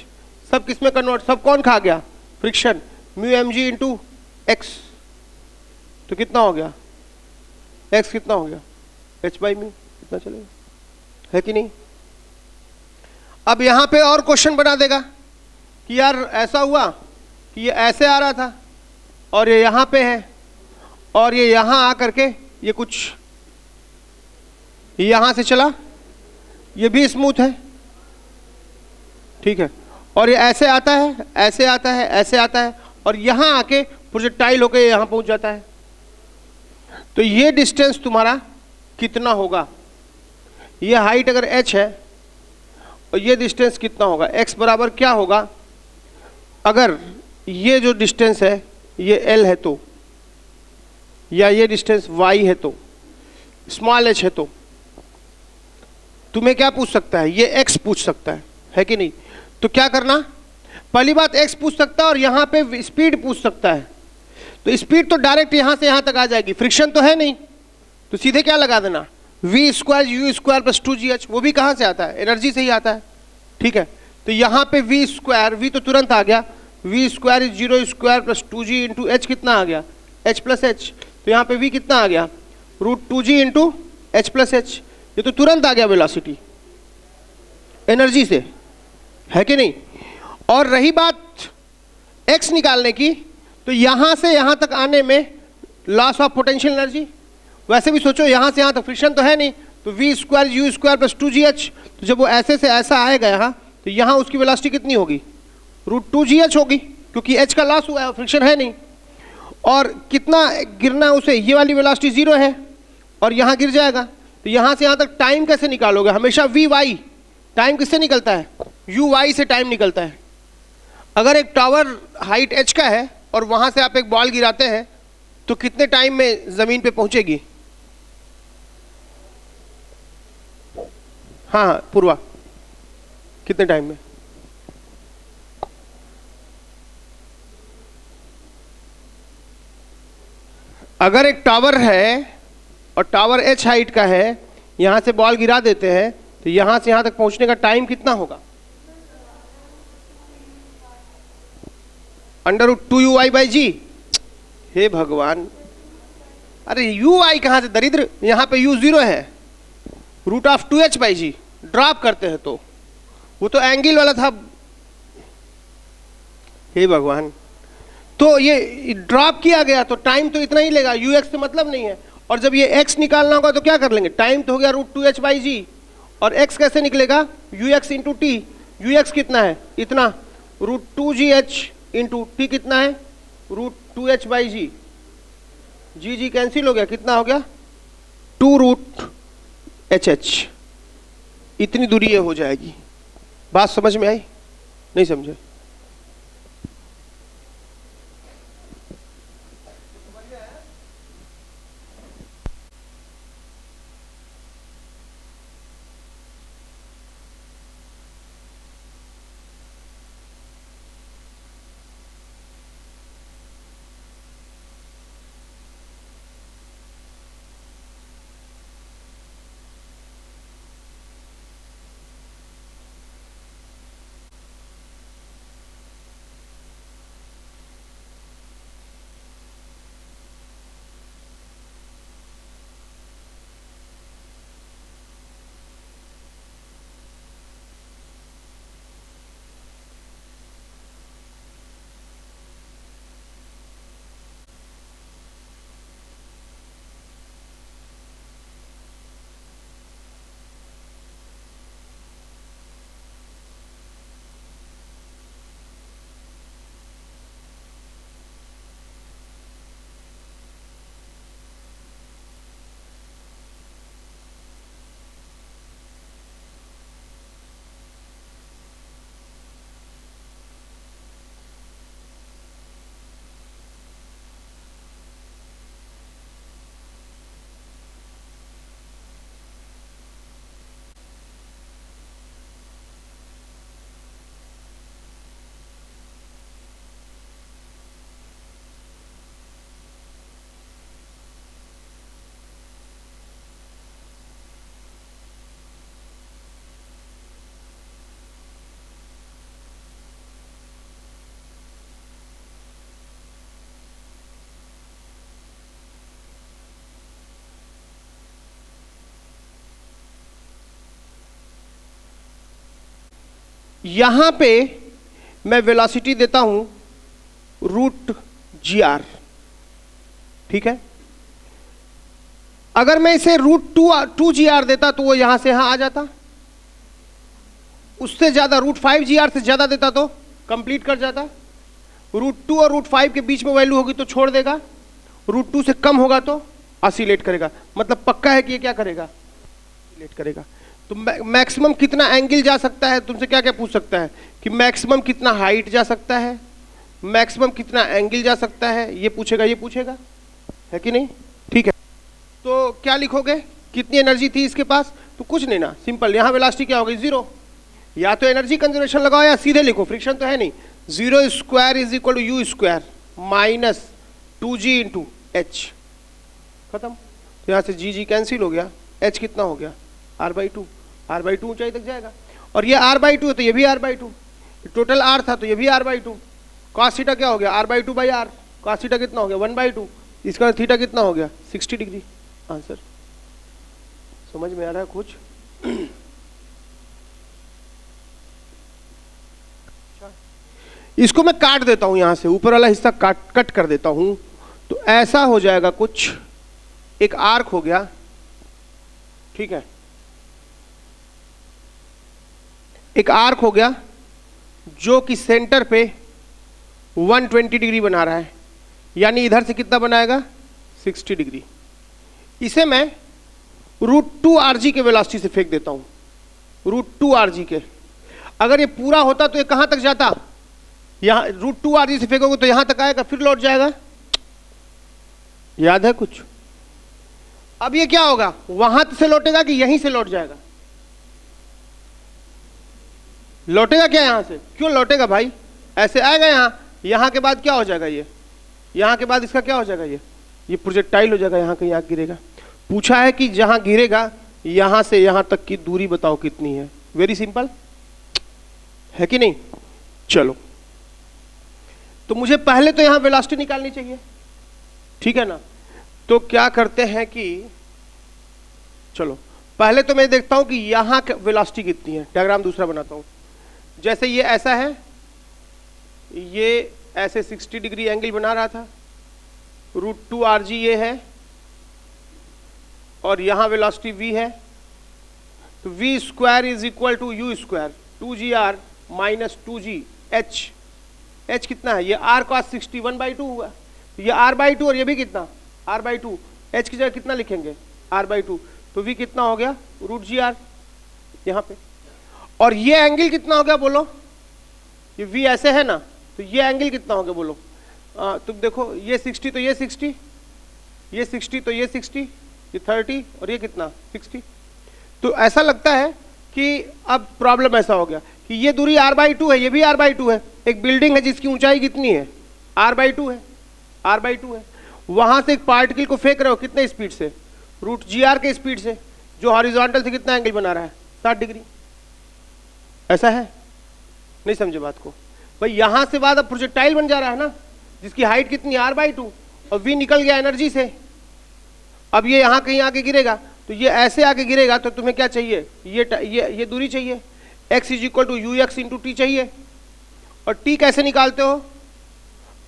सब किस में कन्वर्ट? सब कौन खा गया? Friction, mu mg into x। तो कितना हो गया? x कितना हो गया? h बाई म्यू, कितना चलेगा, है कि नहीं? अब यहां पे और क्वेश्चन बना देगा कि यार ऐसा हुआ कि ये ऐसे आ रहा था और ये यहां पे है, और ये यहां आकर के ये कुछ यहां से चला, ये भी स्मूथ है, ठीक है, और ये ऐसे आता है, ऐसे आता है, ऐसे आता है, और यहां आके प्रोजेक्टाइल होकर यहां पहुंच जाता है। तो ये डिस्टेंस तुम्हारा कितना होगा? ये हाइट अगर h है और ये डिस्टेंस कितना होगा? x बराबर क्या होगा? अगर ये जो डिस्टेंस है ये l है तो, या ये डिस्टेंस y है तो, स्मॉल h है तो, तुम्हें क्या पूछ सकता है? ये x पूछ सकता है कि नहीं? तो क्या करना? पहली बात x पूछ सकता है और यहां पे स्पीड पूछ सकता है। तो स्पीड तो डायरेक्ट यहां से यहां तक आ जाएगी, फ्रिक्शन तो है नहीं, तो सीधे क्या लगा देना? v square u square plus 2gh। वो भी कहां से आता है? एनर्जी से ही आता है, ठीक है। तो यहां पे v स्क्वायर, v तो तुरंत आ गया, v square is 0 square plus 2g into h, कितना आ गया? h plus h। तो यहाँ पे v कितना आ गया? √2g into h plus h। ये तो तुरंत आ गया वेलोसिटी एनर्जी से, है कि नहीं? और रही बात x निकालने की, तो यहां से यहां तक आने में लॉस ऑफ पोटेंशियल एनर्जी, वैसे भी सोचो यहां से यहां तक फ्रिक्शन तो है नहीं, तो v square u square plus 2gh। तो जब वो ऐसे से ऐसा आएगा यहाँ, तो यहाँ उसकी वेलोसिटी कितनी होगी? √2gh होगी, क्योंकि h का लॉस हुआ है, फ्रिक्शन है नहीं। और कितना गिरना है उसे? ये वाली वेलोसिटी 0 है और यहाँ गिर जाएगा, तो यहां से यहां तक टाइम कैसे निकालोगे? हमेशा वी वाई, टाइम किससे निकलता है? यू वाई से टाइम निकलता है। अगर एक टावर हाइट एच का है और वहां से आप एक बॉल गिराते हैं तो कितने टाइम में जमीन पे पहुंचेगी? हाँ पूर्वा, कितने टाइम में? अगर एक टावर है और टावर एच हाइट का है, यहां से बॉल गिरा देते हैं तो यहां से यहां तक पहुंचने का टाइम कितना होगा? √2u(i/g)। हे भगवान, अरे यू आई कहां से दरिद्र, यहां पे u 0 है, √2h/g। ड्रॉप करते हैं तो वो तो एंगल वाला था। हे भगवान, तो ये ड्रॉप किया गया तो टाइम तो इतना ही लेगा, ux से मतलब नहीं है। और जब ये x निकालना होगा तो क्या कर लेंगे? टाइम तो हो गया √2h/g और x कैसे निकलेगा? ux into T. ux कितना है? इतना, √2gh इंटू टी कितना है? √2h/g। जी कैंसिल हो गया, कितना हो गया? 2√hh। इतनी दूरी ये हो जाएगी। बात समझ में आई? नहीं समझे? यहां पे मैं वेलोसिटी देता हूं √gr, ठीक है। अगर मैं इसे √2gr देता तो वो यहां से यहां आ जाता, उससे ज्यादा √5gr से ज्यादा देता तो कंप्लीट कर जाता, √2 और √5 के बीच में वैल्यू होगी तो छोड़ देगा, √2 से कम होगा तो ऑसिलेट करेगा। मतलब पक्का है कि ये क्या करेगा? ऑसिलेट करेगा। तो मैक्सिमम कितना एंगल जा सकता है? तुमसे क्या क्या पूछ सकता है कि मैक्सिमम कितना हाइट जा सकता है, मैक्सिमम कितना एंगल जा सकता है, ये पूछेगा, ये पूछेगा, है कि नहीं? ठीक है, तो क्या लिखोगे? कितनी एनर्जी थी इसके पास? तो कुछ नहीं ना, सिंपल, यहाँ वेलोसिटी क्या होगी? 0। या तो एनर्जी कंजर्वेशन लगाओ या सीधे लिखो, फ्रिक्शन तो है नहीं। 0² = u² minus 2g into H, खत्म। तो यहाँ से जी कैंसिल हो गया, h कितना हो गया? r/2। r/2 ऊंचाई तक जाएगा और ये r/2 है तो ये भी r/2, टोटल r था तो ये भी r/2। cos थीटा क्या हो गया? r/2/r। cos थीटा कितना हो गया? 1/2। इसका थीटा कितना हो गया? 60 डिग्री। आंसर समझ में आ रहा है कुछ? इसको मैं काट देता हूं, यहां से ऊपर वाला हिस्सा कट कर देता हूं तो ऐसा हो जाएगा कुछ, एक आर्क हो गया, ठीक है, एक आर्क हो गया जो कि सेंटर पे 120 डिग्री बना रहा है, यानी इधर से कितना बनाएगा? 60 डिग्री। इसे मैं √2 के वेलोसिटी से फेंक देता हूं, √2 के। अगर ये पूरा होता तो ये कहां तक जाता, यहां √2 से फेंकोगे तो यहां तक आएगा, फिर लौट जाएगा। याद है कुछ? अब ये क्या होगा, वहां से लौटेगा कि यहीं से लौट जाएगा? लौटेगा क्या यहां से? क्यों लौटेगा भाई? ऐसे आएगा यहां के बाद क्या हो जाएगा, ये यहां के बाद इसका क्या हो जाएगा, ये प्रोजेक्टाइल हो जाएगा, यहां कहीं आके गिरेगा। पूछा है कि जहां गिरेगा यहां से यहां तक की दूरी बताओ कितनी है। वेरी सिंपल है कि नहीं? चलो, तो मुझे पहले तो यहां वेलोसिटी निकालनी चाहिए, ठीक है ना? तो क्या करते हैं कि चलो पहले तो मैं देखता हूं कि यहां वेलोसिटी कितनी है। डायग्राम दूसरा बनाता हूं। जैसे ये ऐसा है, ये ऐसे 60 डिग्री एंगल बना रहा था, √2 ये है, और यहां वेलोसिटी v है, तो v square is equal to u square 2gr minus 2g h। h कितना है? ये r cos 60 1/2 हुआ, तो ये r/2 और ये भी कितना r/2। h की जगह कितना लिखेंगे? r/2। तो v कितना हो गया? √gr यहां पे। और ये एंगल कितना हो गया बोलो? ये v ऐसे है ना, तो ये एंगल कितना हो गया बोलो? तुम देखो, ये 60 तो ये 60, ये 60 तो ये 60, ये 30 और ये कितना 60। तो ऐसा लगता है कि अब प्रॉब्लम ऐसा हो गया कि ये दूरी r/2 है, ये भी r/2 है। एक बिल्डिंग है जिसकी ऊंचाई कितनी है? r/2 है, r/2 है। वहां से एक पार्टिकल को फेंक रहे हो कितने स्पीड से? √gr के स्पीड से, जो हॉरिजॉन्टल से कितना एंगल बना रहा है? 60 डिग्री। ऐसा है? नहीं समझे बात को? भाई यहां से बाद अब प्रोजेक्टाइल बन जा रहा है ना, जिसकी हाइट कितनी r/2, और v निकल गया एनर्जी से। अब ये यहां कहीं आके गिरेगा, तो ये ऐसे आके गिरेगा, तो तुम्हें क्या चाहिए? ये दूरी चाहिए, x is equal to ux into T चाहिए। और t कैसे निकालते हो?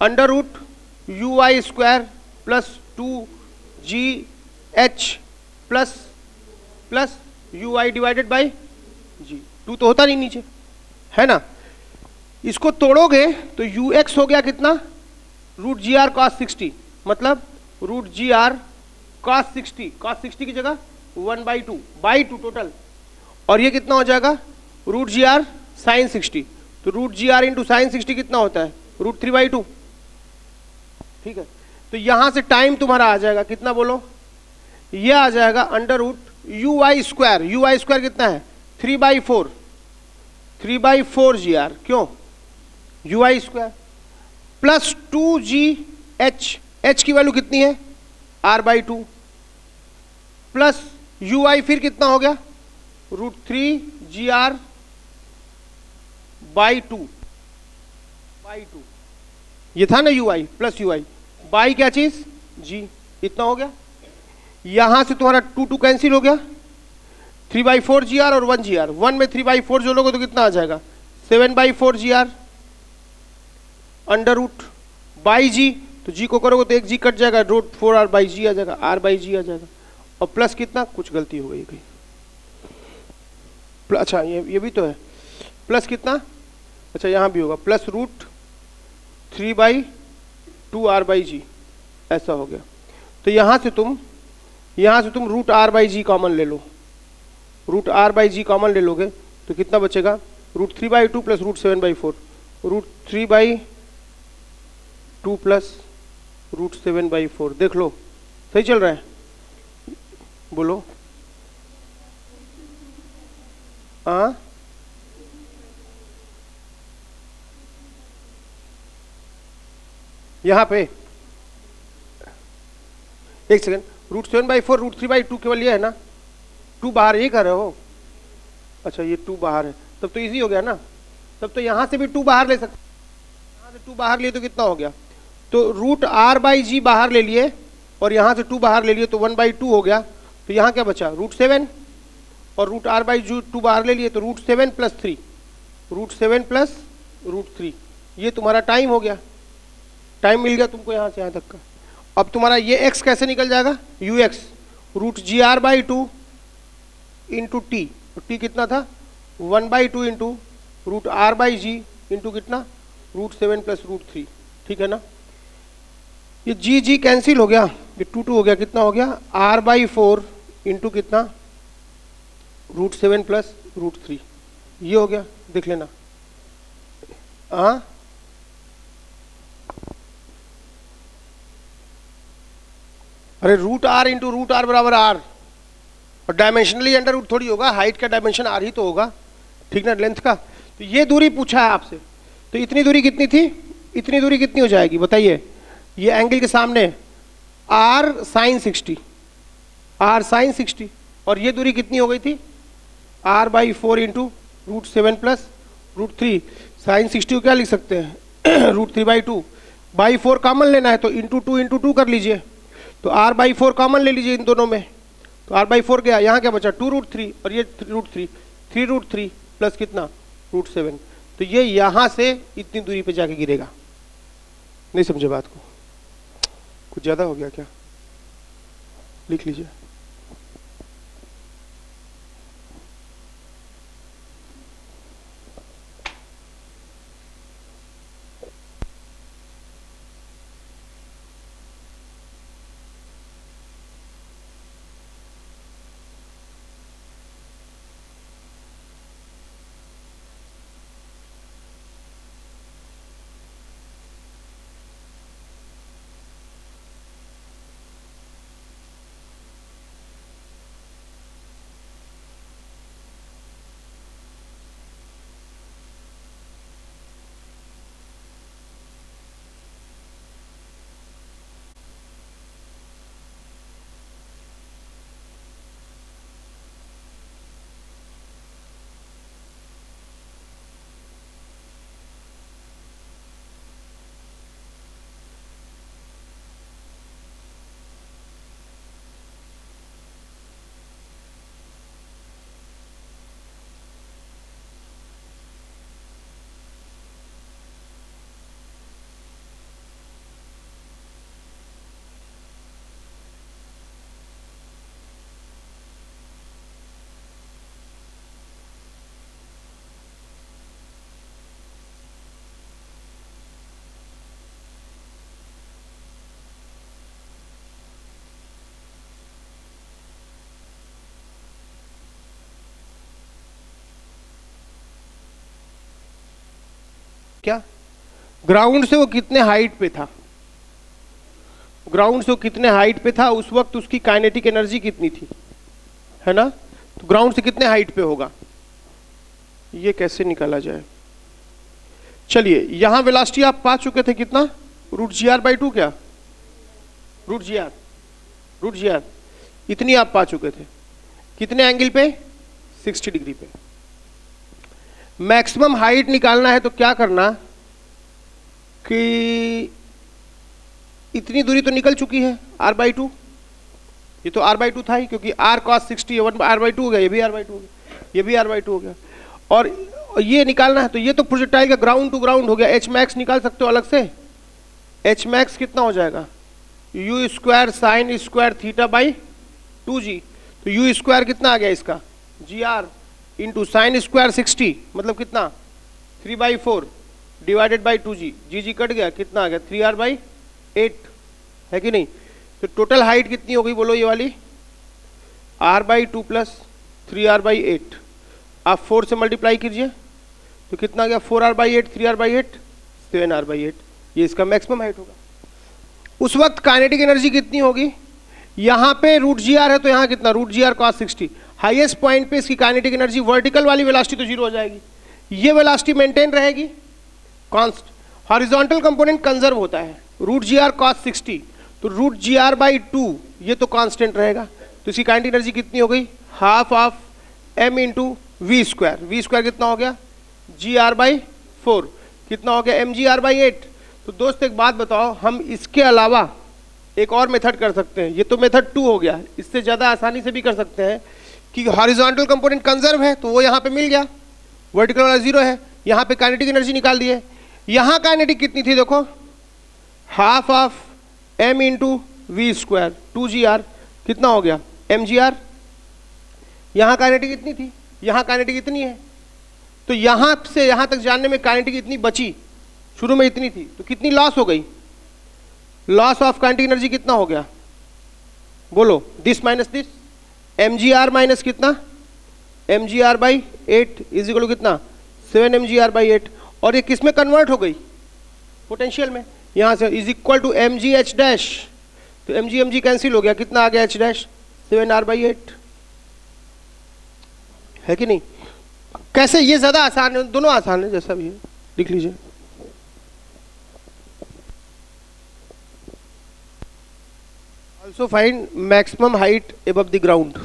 √uy square plus 2gh plus uy divided by g। 2 तो होता नहीं नीचे, है ना? इसको तोड़ोगे तो ux हो गया कितना? √gr cos 60, मतलब √gr cos 60, cos 60 की जगह 1/2 टोटल। और ये कितना हो जाएगा? √gr sin 60। तो √gr इंटू साइन 60 कितना होता है? √3/2। ठीक है, तो यहां से टाइम तुम्हारा आ जाएगा कितना बोलो? ये आ जाएगा √uy स्क्वायर। uy स्क्वायर कितना है? 3/4 gr। क्यों? uy square plus 2gh, h की वैल्यू कितनी है? r/2 प्लस uy फिर कितना हो गया? √3gr/2 ये था ना uy प्लस uy बाई क्या चीज? g। इतना हो गया। यहां से तुम्हारा 2 कैंसिल हो गया, 3/4 gr और 1 gr। 1 में 3/4 जोड़ोगे तो कितना आ जाएगा? 7/4 gr अंडर रूट बाई जी। तो जी को करोगे तो एक जी कट जाएगा, √4r/g आ जाएगा, r/g आ जाएगा। और प्लस कितना? कुछ गलती हो गई कहीं। अच्छा ये भी तो है, प्लस कितना? अच्छा यहाँ भी होगा, प्लस √3/2r/g ऐसा हो गया। तो यहाँ से तुम √r/g कॉमन ले लो, √r/g कॉमन ले लोगे तो कितना बचेगा? √3/2 प्लस √7/4, √3/2 प्लस √7/4। देख लो सही चल रहा है? बोलो हाँ। यहां पे एक सेकंड, √7/4 √3/2 केवल ये है ना? 2 बाहर ये कर रहे हो? अच्छा ये 2 बाहर है, तब तो इजी हो गया ना। तब तो यहां से भी 2 बाहर ले सकते, यहां से 2 बाहर लिए तो कितना हो गया? तो √r/g बाहर ले लिए और यहां से 2 बाहर ले लिए तो 1/2 हो गया। तो यहां क्या बचा? √7 और √r/g 2 बाहर ले लिए तो √7 प्लस 3, √7 प्लस √3। ये तुम्हारा टाइम हो गया, टाइम मिल गया तुमको यहां से यहां तक का। अब तुम्हारा ये x कैसे निकल जाएगा? ux √gr/2 into T. T कितना था? 1/2 इंटू √r/g इंटू कितना? √7 प्लस √3। ठीक है ना? ये जी कैंसिल हो गया, ये 2 हो गया, कितना हो गया? r/4 इंटू कितना √7 प्लस √3, ये हो गया, देख लेना। हाँ अरे √r इंटू √r बराबर r, और डायमेंशनली अंडर रूट थोड़ी होगा, हाइट का डायमेंशन r ही तो होगा, ठीक ना, लेंथ का। तो ये दूरी पूछा है आपसे, तो इतनी दूरी कितनी थी, इतनी दूरी कितनी हो जाएगी बताइए, ये एंगल के सामने r sin 60, r sin 60, और ये दूरी कितनी हो गई थी r/4 इंटू √7 प्लस √3, sin 60 को क्या लिख सकते हैं √3/2, बाई 4 कॉमन लेना है तो इंटू 2 कर लीजिए, तो r/4 कॉमन ले लीजिए इन दोनों में, तो r/4 गया, यहाँ क्या बचा 2√3 और ये √3 प्लस कितना √7, तो ये यहाँ से इतनी दूरी पे जाके गिरेगा। नहीं समझे बात को, कुछ ज़्यादा हो गया क्या, लिख लीजिए। क्या ग्राउंड से वो कितने हाइट पे था, ग्राउंड से वो कितने हाइट पे था उस वक्त, उसकी काइनेटिक एनर्जी कितनी थी, है ना, तो ग्राउंड से कितने हाइट पे होगा, ये कैसे निकाला जाए। चलिए यहां वेलोसिटी आप पा चुके थे कितना √gr/2, क्या √gr इतनी आप पा चुके थे, कितने एंगल पे 60 डिग्री पे। मैक्सिमम हाइट निकालना है तो क्या करना कि इतनी दूरी तो निकल चुकी है r/2, ये तो r/2 था ही, क्योंकि r cos 60 1/r/2 हो गया, ये भी r/2 हो गया, ये भी r/2 हो गया, और ये निकालना है तो ये तो प्रोजेक्टाइल का ग्राउंड टू ग्राउंड हो गया। h max निकाल सकते हो अलग से, h max कितना हो जाएगा u² sin² θ/2g, तो u² कितना आ गया इसका gr इंटू sin² 60 मतलब कितना 3/4 divided by 2g, g cut गया, कितना आ गया 3r/8, है कि नहीं। तो टोटल हाइट कितनी हो गई बोलो ये वाली r/2 प्लस 3r/8, आप 4 से मल्टीप्लाई कीजिए तो कितना आ गया 4r/8 3r/8 7r/8, ये इसका मैक्सिमम हाइट होगा। उस वक्त काइनेटिक एनर्जी कितनी होगी, यहाँ पे √gr है तो यहाँ कितना √gr cos 60, हाईएस्ट पॉइंट पे इसकी काइनेटिक एनर्जी वर्टिकल वाली वेलोसिटी तो 0 हो जाएगी, ये वेलोसिटी मेंटेन रहेगी कांस्ट, हॉरिजॉन्टल कंपोनेंट कंजर्व होता है √gr cos 60, तो √gr/2 ये तो कांस्टेंट रहेगा, तो इसकी काइनेटिक एनर्जी कितनी हो गई half of m into v² कितना हो गया gr/4, कितना हो गया mgr/8। तो दोस्त एक बात बताओ, हम इसके अलावा एक और मेथड कर सकते हैं, ये तो मेथड 2 हो गया, इससे ज़्यादा आसानी से भी कर सकते हैं कि हॉरिजॉन्टल कंपोनेंट कंजर्व है तो वो यहाँ पे मिल गया, वर्टिकल वाला 0 है, यहाँ पे काइनेटिक एनर्जी निकाल दिए। यहाँ काइनेटिक कितनी थी देखो half of m into v², 2gr कितना हो गया mgr, यहाँ काइनेटिक इतनी थी, यहाँ काइनेटिक इतनी है, तो यहाँ से यहाँ तक जाने में काइनेटिक इतनी बची, शुरू में इतनी थी, तो कितनी लॉस हो गई, लॉस ऑफ काइनेटिक एनर्जी कितना हो गया बोलो, this minus this, M G R minus कितना, M G R by 8 is equal to कितना, 7 एम जी आर बाई 8। और ये किस में कन्वर्ट हो गई, पोटेंशियल में। यहाँ से is equal to M G H dash, तो एम जी कैंसिल हो गया, कितना आ गया एच डैश, 7 आर बाई 8, है कि नहीं। कैसे, ये ज्यादा आसान है, दोनों आसान है, जैसा भी है लिख लीजिए। Also find maximum height above the ground.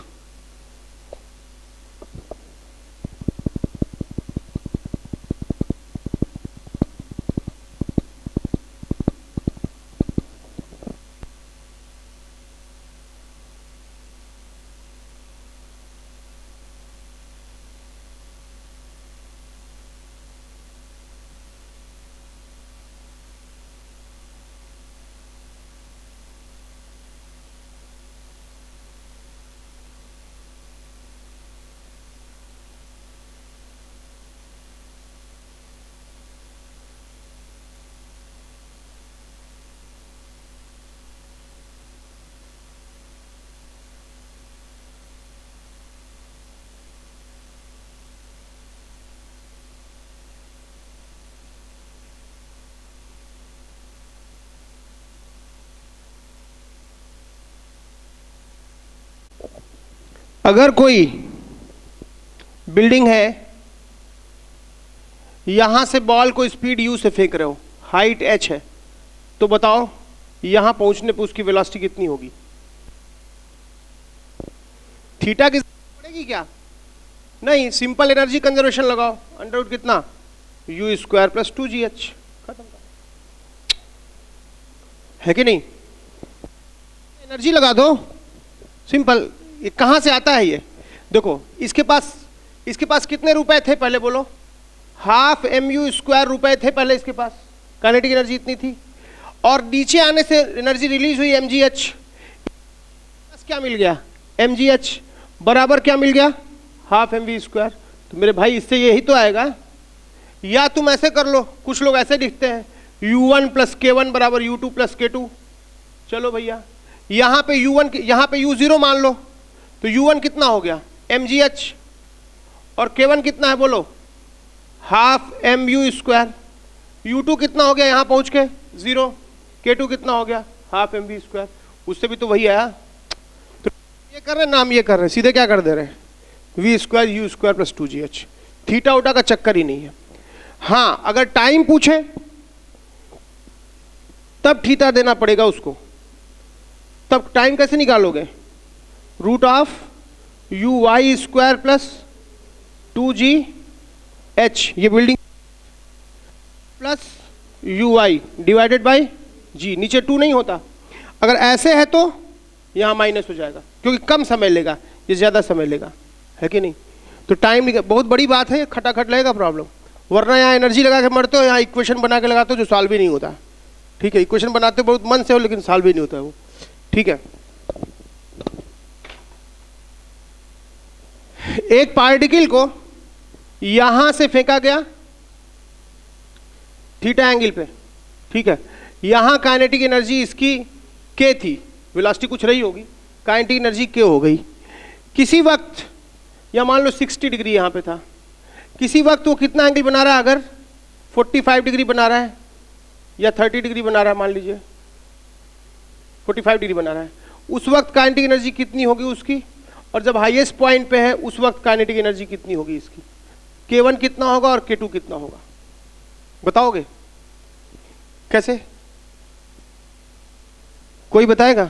अगर कोई बिल्डिंग है, यहां से बॉल को स्पीड u से फेंक रहे हो, हाइट h है, तो बताओ यहां पहुंचने पे उसकी वेलोसिटी कितनी होगी। थीटा की पड़ेगी क्या, नहीं, सिंपल एनर्जी कंजर्वेशन लगाओ, अंडर रूट कितना u स्क्वायर प्लस 2gh, खत्म, है कि नहीं। एनर्जी लगा दो, सिंपल। ये कहां से आता है, ये देखो, इसके पास कितने रुपए थे पहले बोलो, हाफ mu स्क्वायर रुपए थे पहले इसके पास, काइनेटिक एनर्जी इतनी थी, और नीचे आने से एनर्जी रिलीज हुई mgh, क्या मिल गया, mgh बराबर क्या मिल गया, हाफ mv स्क्वायर। तो मेरे भाई इससे यही तो आएगा, या तुम ऐसे कर लो, कुछ लोग ऐसे लिखते हैं u1 प्लस k1 बराबर u2 प्लस k2। चलो भैया, यहाँ पे u1, यहाँ पे u0 मान लो, तो u1 कितना हो गया mgh, और k1 कितना है बोलो, हाफ mu स्क्वायर, u2 कितना हो गया यहाँ पहुँच के 0, k2 कितना हो गया हाफ mv स्क्वायर, उससे भी तो वही आया। तो ये कर रहे हैं, नाम ये कर रहे हैं, सीधे क्या कर दे रहे हैं, v square u square plus 2gh, theta उटा का चक्कर ही नहीं है। हाँ, अगर टाइम पूछे तब थीटा देना पड़ेगा उसको, तब टाइम कैसे निकालोगे, root of U Y square plus 2gh, ये building plus U Y divided by G, नीचे 2 नहीं होता। अगर ऐसे है तो यहाँ माइनस हो जाएगा, क्योंकि कम समय लेगा, ये ज़्यादा समय लेगा, है कि नहीं। तो टाइम बहुत बड़ी बात है, खटाखट लगेगा प्रॉब्लम, वरना यहाँ एनर्जी लगा के मरते हो, यहाँ इक्वेशन बना के लगाते हो जो सॉल्व ही नहीं होता। ठीक है, इक्वेशन बनाते हो बहुत मन से हो, लेकिन सॉल्व ही नहीं होता है वो। ठीक है, एक पार्टिकल को यहां से फेंका गया थीटा एंगल पे, ठीक है, यहां काइनेटिक एनर्जी इसकी k थी, वेलोसिटी कुछ रही होगी, काइनेटिक एनर्जी k हो गई। किसी वक्त या मान लो 60 डिग्री यहां पे था, किसी वक्त वो कितना एंगल बना रहा है, अगर 45 डिग्री बना रहा है या 30 डिग्री बना रहा है, मान लीजिए 45 डिग्री बना रहा है, उस वक्त काइनेटिक एनर्जी कितनी होगी उसकी, और जब हाईएस्ट पॉइंट पे है उस वक्त काइनेटिक एनर्जी कितनी होगी इसकी, k1 कितना होगा और k2 कितना होगा, बताओगे कैसे, कोई बताएगा।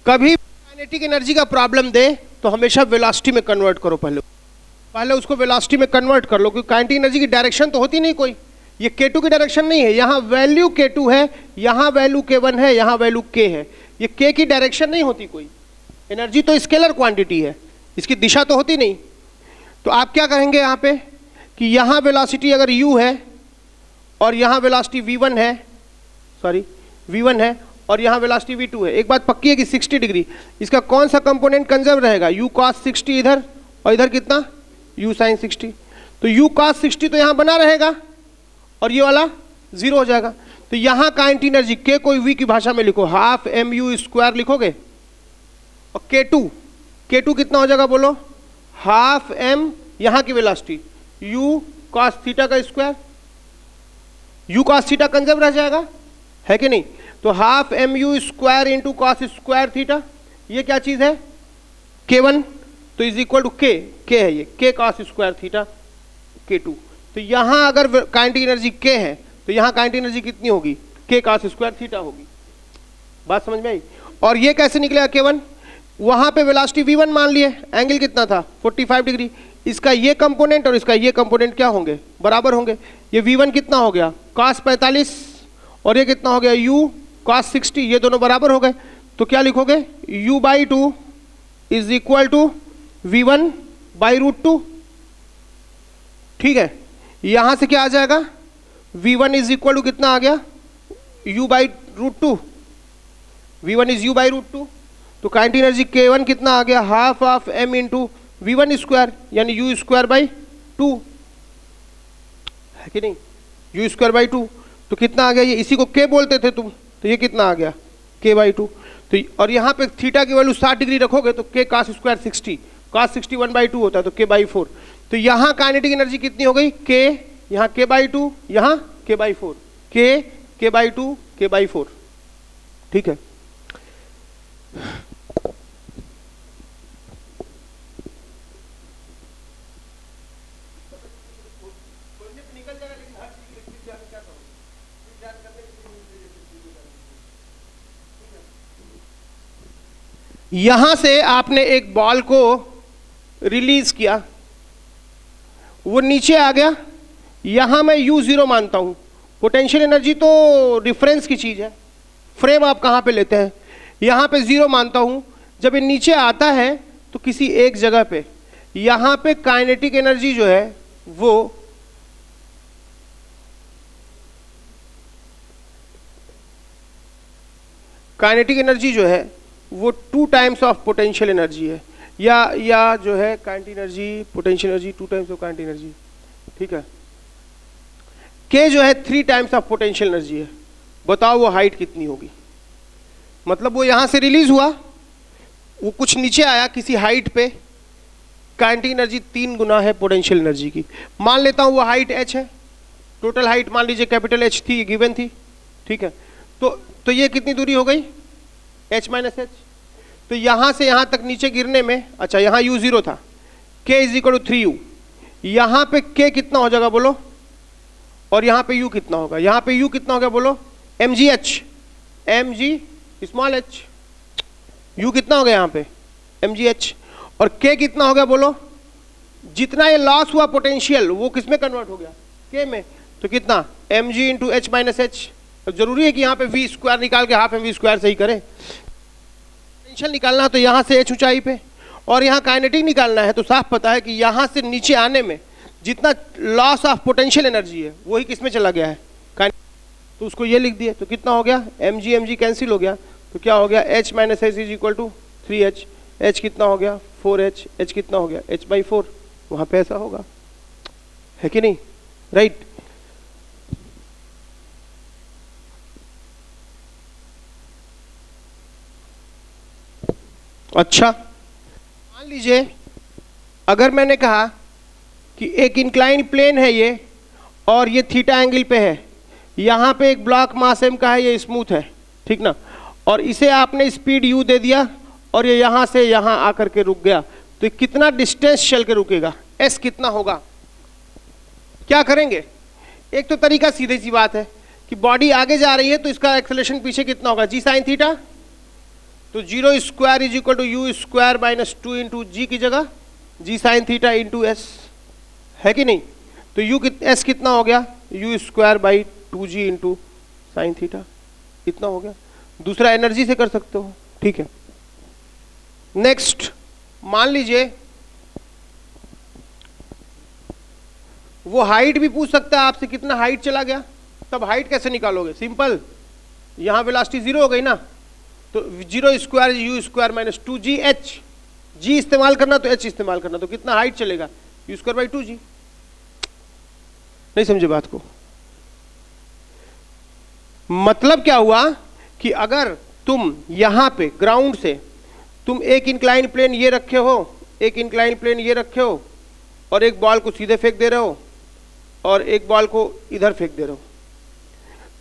कभी काइनेटिक एनर्जी का प्रॉब्लम दे तो हमेशा वेलोसिटी में कन्वर्ट करो, पहले उसको वेलोसिटी में कन्वर्ट कर लो, क्योंकि काइनेटिक एनर्जी की डायरेक्शन तो होती नहीं कोई, ये k2 की डायरेक्शन नहीं है, यहाँ वैल्यू k2 है, यहाँ वैल्यू k1 है, यहाँ वैल्यू k है, ये k की डायरेक्शन नहीं होती कोई, एनर्जी तो स्केलर क्वांटिटी है, इसकी दिशा तो होती नहीं। तो आप क्या करेंगे यहाँ पे कि यहाँ वेलोसिटी अगर u है और यहाँ वेलोसिटी v1 है, सॉरी v1 है और यहाँ वेलोसिटी v2 है, एक बात पक्की है कि 60 डिग्री इसका कौन सा कंपोनेंट कंजर्व रहेगा, u cos 60 इधर और इधर कितना u sin 60, तो u cos 60 तो यहाँ बना रहेगा और ये वाला 0 हो जाएगा। तो यहाँ काइनेटिक एनर्जी k को v की भाषा में लिखो, हाफ mu स्क्वायर लिखोगे, और K2 कितना हो जाएगा बोलो, हाफ m यहां की वेलोसिटी u cos थीटा का square, u cos theta conserve रह जाएगा, है कि नहीं? तो half mu square into cos square theta, ये क्या चीज है, K1, तो इज इक्वल टू K है ये, K cos square theta K2। तो यहां अगर काइनेटिक एनर्जी K है तो यहां काइनेटिक एनर्जी कितनी होगी, K cos स्क्वायर थीटा होगी। बात समझ में आई? और ये कैसे निकलेगा K1, वहां पे वेलोसिटी v1 मान लिए, एंगल कितना था 45 डिग्री, इसका ये कंपोनेंट और इसका ये कंपोनेंट क्या होंगे, बराबर होंगे। ये v1 कितना हो गया cos 45 और ये कितना हो गया u cos 60, ये दोनों बराबर हो गए। तो क्या लिखोगे, u/2 is equal to v1/√2। ठीक है, यहां से क्या आ जाएगा, v1 इज इक्वल टू कितना आ गया, u/√2, v1 इज u/√2। तो काइनेटिक एनर्जी K1 कितना आ गया, half of m into v1 square यानी u स्क्वायर बाई 2, है कि नहीं, u स्क्वायर बाई 2। तो कितना आ गया, ये इसी को K बोलते थे तुम, तो ये कितना आ गया K/2। तो और यहाँ पे थीटा की वैल्यू 60 डिग्री रखोगे तो K cos स्क्वायर 60, cos 60 1/2 होता है तो K/4। तो यहाँ काइनेटिक एनर्जी कितनी हो गई, K, यहाँ K/2, यहाँ K/4, K/2 K/4। ठीक है, यहां से आपने एक बॉल को रिलीज किया, वो नीचे आ गया, यहां मैं u0 मानता हूं। पोटेंशियल एनर्जी तो रिफरेंस की चीज है, फ्रेम आप कहां पे लेते हैं, यहां पे 0 मानता हूं। जब ये नीचे आता है तो किसी एक जगह पे यहां पे काइनेटिक एनर्जी जो है वो वो 2 टाइम्स ऑफ पोटेंशियल एनर्जी है, या जो है kinetic energy potential energy 2 times of kinetic energy. ठीक है, K जो है 3 टाइम्स ऑफ पोटेंशियल एनर्जी है। बताओ वो हाइट कितनी होगी, मतलब वो यहां से रिलीज हुआ, वो कुछ नीचे आया किसी हाइट पे, काइनेटिक एनर्जी 3 गुना है पोटेंशियल एनर्जी की। मान लेता हूं वो हाइट h है, टोटल हाइट मान लीजिए कैपिटल H थी, गिवन थी। ठीक है, तो ये कितनी दूरी हो गई, h माइनस h। तो यहां से यहां तक नीचे गिरने में, अच्छा यहां u0 था, K is equal to 3u, यहां पे K कितना हो जाएगा बोलो, और यहां पे u कितना होगा, यहां पे u कितना हो गया बोलो, mgh, mg small h, u कितना हो गया यहां पे mgh, और K कितना हो गया बोलो, जितना ये लॉस हुआ पोटेंशियल वो किस में कन्वर्ट हो गया, K में। तो कितना mg into h minus h। जरूरी है कि यहाँ पे v स्क्वायर निकाल के हाफ mv स्क्वायर से ही करें, पोटेंशियल निकालना तो यहाँ से h ऊंचाई पे, और यहाँ काइनेटिक निकालना है तो साफ पता है कि यहाँ से नीचे आने में जितना लॉस ऑफ पोटेंशियल एनर्जी है वही किस में चला गया है, तो उसको ये लिख दिए। तो कितना हो गया, mg कैंसिल हो गया, तो क्या हो गया, h minus h is equal to 3h, h कितना हो गया 4h, h कितना हो गया h/4, वहां पे ऐसा होगा, है कि नहीं, राइट। अच्छा, मान लीजिए अगर मैंने कहा कि एक इंक्लाइन प्लेन है ये, और ये थीटा एंगल पे है, यहाँ पे एक ब्लॉक मास m का है, ये स्मूथ है, ठीक ना, और इसे आपने स्पीड u दे दिया और ये यहाँ से यहाँ आकर के रुक गया, तो कितना डिस्टेंस चल के रुकेगा, s कितना होगा। क्या करेंगे, एक तो तरीका सीधी सी बात है कि बॉडी आगे जा रही है तो इसका एक्सेलरेशन पीछे कितना होगा, g साइन थीटा, तो 0 square is equal to u square minus 2 into G की जगह g sine theta into s, है कि नहीं। तो s कितना हो गया, u square by 2g into sine theta, इतना हो गया। दूसरा एनर्जी से कर सकते हो, ठीक है। नेक्स्ट, मान लीजिए वो हाइट भी पूछ सकता है आपसे, कितना हाइट चला गया, तब हाइट कैसे निकालोगे, सिंपल, यहां वेलोसिटी 0 हो गई ना, तो 0 square u square minus 2gh, g इस्तेमाल करना तो h इस्तेमाल करना, तो कितना हाइट चलेगा, u स्क्वायर बाई 2g। नहीं समझे बात को, मतलब क्या हुआ कि अगर तुम यहां पे ग्राउंड से तुम एक इंक्लाइन प्लेन ये रखे हो, एक इंक्लाइन प्लेन ये रखे हो, और एक बॉल को सीधे फेंक दे रहे हो और एक बॉल को इधर फेंक दे रहे हो,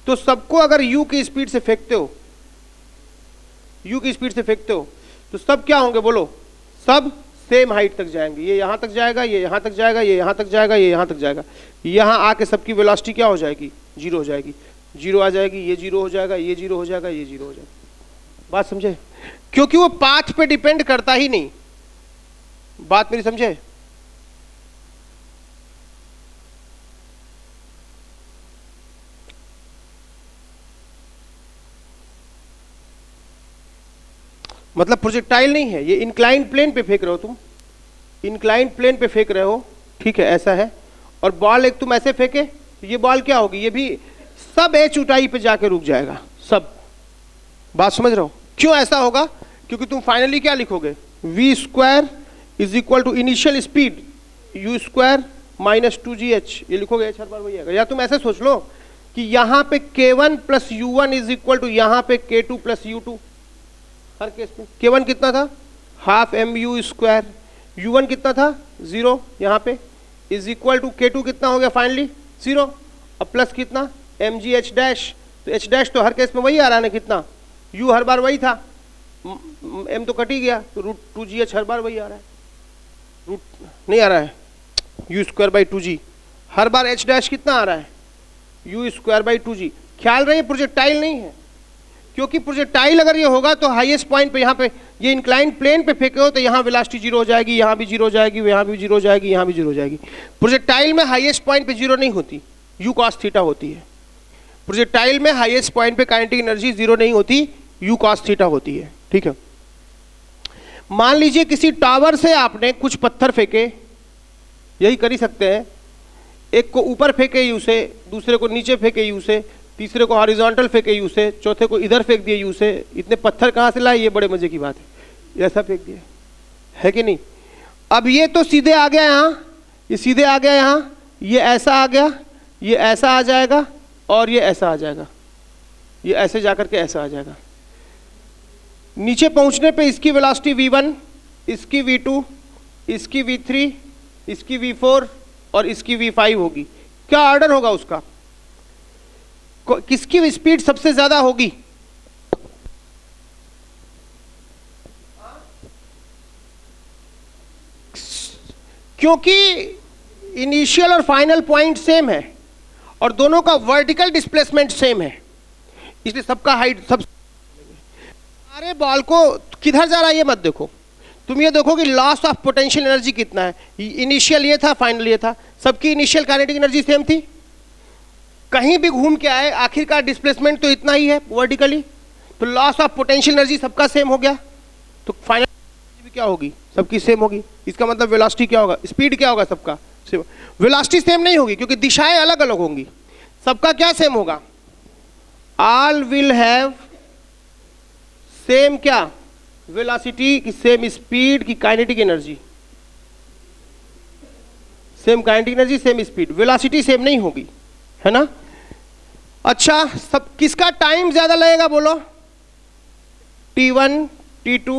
तो सबको अगर u की स्पीड से फेंकते हो, u की स्पीड से फेंकते हो, तो सब क्या होंगे बोलो? सब सेम हाइट तक जाएंगे। ये यहां तक जाएगा, ये यहां तक जाएगा, ये यहां तक जाएगा, ये यहां तक जाएगा। यहां आके सबकी वेलोसिटी क्या हो जाएगी? जीरो हो जाएगी। जीरो आ जाएगी, ये जीरो हो जाएगा, ये जीरो हो जाएगा, ये जीरो हो जाएगा। बात समझे? क्योंकि वो पाथ पे डिपेंड करता ही नहीं। बात मेरी समझे? मतलब प्रोजेक्टाइल नहीं है, ये इंक्लाइंड प्लेन पे फेंक रहे हो तुम, इंक्लाइंड प्लेन पे फेंक रहे हो, ठीक है, ऐसा है। और बॉल एक तुम ऐसे फेंके, तो ये बॉल क्या होगी? ये भी सब एच ऊंचाई पे जाके रुक जाएगा, सब। बात समझ रहे हो? क्यों ऐसा होगा? क्योंकि तुम फाइनली क्या लिखोगे? v square is equal to initial speed u square minus 2gh, ये लिखोगे, h हर बार वही आएगा। या तुम ऐसे सोच लो कि यहाँ पे k1 plus u1 is equal to यहाँ पे k2 प्लस u2। हर केस में k1 कितना था? हाफ mu स्क्वायर, u1 कितना था? 0, यहाँ पे इज इक्वल टू k2 कितना हो गया फाइनली? 0, और प्लस कितना? mgh dash. तो h डैश तो हर केस में वही आ रहा है ना, कितना? u हर बार वही था, m तो कट ही गया, तो रूट 2gh हर बार वही आ रहा है। रूट नहीं आ रहा है, u square by 2g। Her bar h dash कितना आ रहा है? u square by 2g। ख्याल रहे प्रोजेक्टाइल नहीं है, क्योंकि प्रोजेक्टाइल अगर ये होगा तो हाईएस्ट पॉइंट पे, यहाँ पे ये इंक्लाइंड प्लेन पे फेंके हो तो यहाँ वेलोसिटी जीरो हो जाएगी, यहाँ भी जीरो हो जाएगी, यहाँ भी जीरो हो जाएगी, यहाँ भी जीरो हो जाएगी। प्रोजेक्टाइल में हाईएस्ट पॉइंट पे जीरो नहीं होती, u cos थीटा होती है। प्रोजेक्टाइल में हाईएस्ट पॉइंट पे काइनेटिक एनर्जी जीरो नहीं होती, u cos थीटा होती है, ठीक है। मान लीजिए किसी टावर से आपने कुछ पत्थर फेंके, यही कर ही सकते हैं, एक को ऊपर फेंके u से, दूसरे को नीचे फेंके u से, तीसरे को हॉरिजॉन्टल फेंके u से, चौथे को इधर फेंक दिए u से। इतने पत्थर कहाँ से लाए? ये बड़े मजे की बात है, ऐसा फेंक दिया है कि नहीं? अब ये तो सीधे आ गया यहाँ, ये सीधे आ गया यहाँ, ये ऐसा आ गया, ये ऐसा आ जाएगा, और ये ऐसा आ जाएगा, ये ऐसे जाकर के ऐसा आ जाएगा। नीचे पहुंचने पे इसकी वेलोसिटी v1, इसकी v2, इसकी v3, इसकी v4 और इसकी v5 होगी। क्या ऑर्डर होगा उसका? किसकी स्पीड सबसे ज्यादा होगी? क्योंकि इनिशियल और फाइनल पॉइंट सेम है और दोनों का वर्टिकल डिस्प्लेसमेंट सेम है, इसलिए सबका हाइट सब। सारे बॉल को किधर जा रहा है ये मत देखो, तुम ये देखो कि लॉस ऑफ पोटेंशियल एनर्जी कितना है। इनिशियल ये था, फाइनल ये था, सबकी इनिशियल काइनेटिक एनर्जी सेम थी। कहीं भी घूम के आए आखिरकार डिस्प्लेसमेंट तो इतना ही है वर्टिकली, तो लॉस ऑफ पोटेंशियल एनर्जी सबका सेम हो गया, तो फाइनल भी क्या होगी? सबकी सेम होगी। इसका मतलब वेलोसिटी क्या होगा? स्पीड क्या होगा? सबका सेम। वेलोसिटी सेम नहीं होगी क्योंकि दिशाएं अलग अलग होंगी। सबका क्या सेम होगा? ऑल विल हैव सेम क्या? वेलोसिटी की सेम स्पीड की kinetic energy, same kinetic energy same speed, velocity same नहीं होगी, है ना? अच्छा, सब किसका टाइम ज्यादा लगेगा बोलो? T1, T2,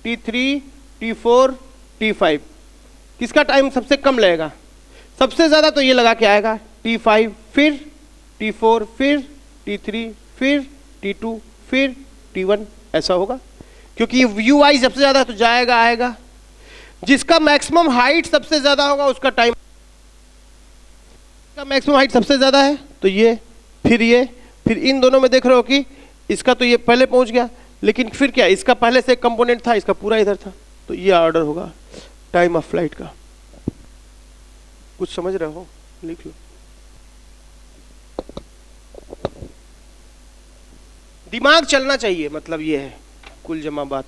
T3, T4, T5। किसका टाइम सबसे कम लगेगा? सबसे ज्यादा तो ये लगा के आएगा T5, फिर T4, फिर T3, फिर T2, फिर T1, ऐसा होगा क्योंकि UI सबसे ज्यादा तो जाएगा आएगा। जिसका मैक्सिमम हाइट सबसे ज्यादा होगा उसका टाइम, मैक्सिमम हाइट सबसे ज्यादा है तो ये, फिर इन दोनों में देख रहे हो कि इसका तो ये पहले पहुंच गया, लेकिन फिर क्या, इसका पहले से एक कंपोनेंट था, इसका पूरा इधर था, तो ये ऑर्डर होगा टाइम ऑफ फ्लाइट का। कुछ समझ रहे हो? लिख लो। दिमाग चलना चाहिए, मतलब ये है कुल जमा बात।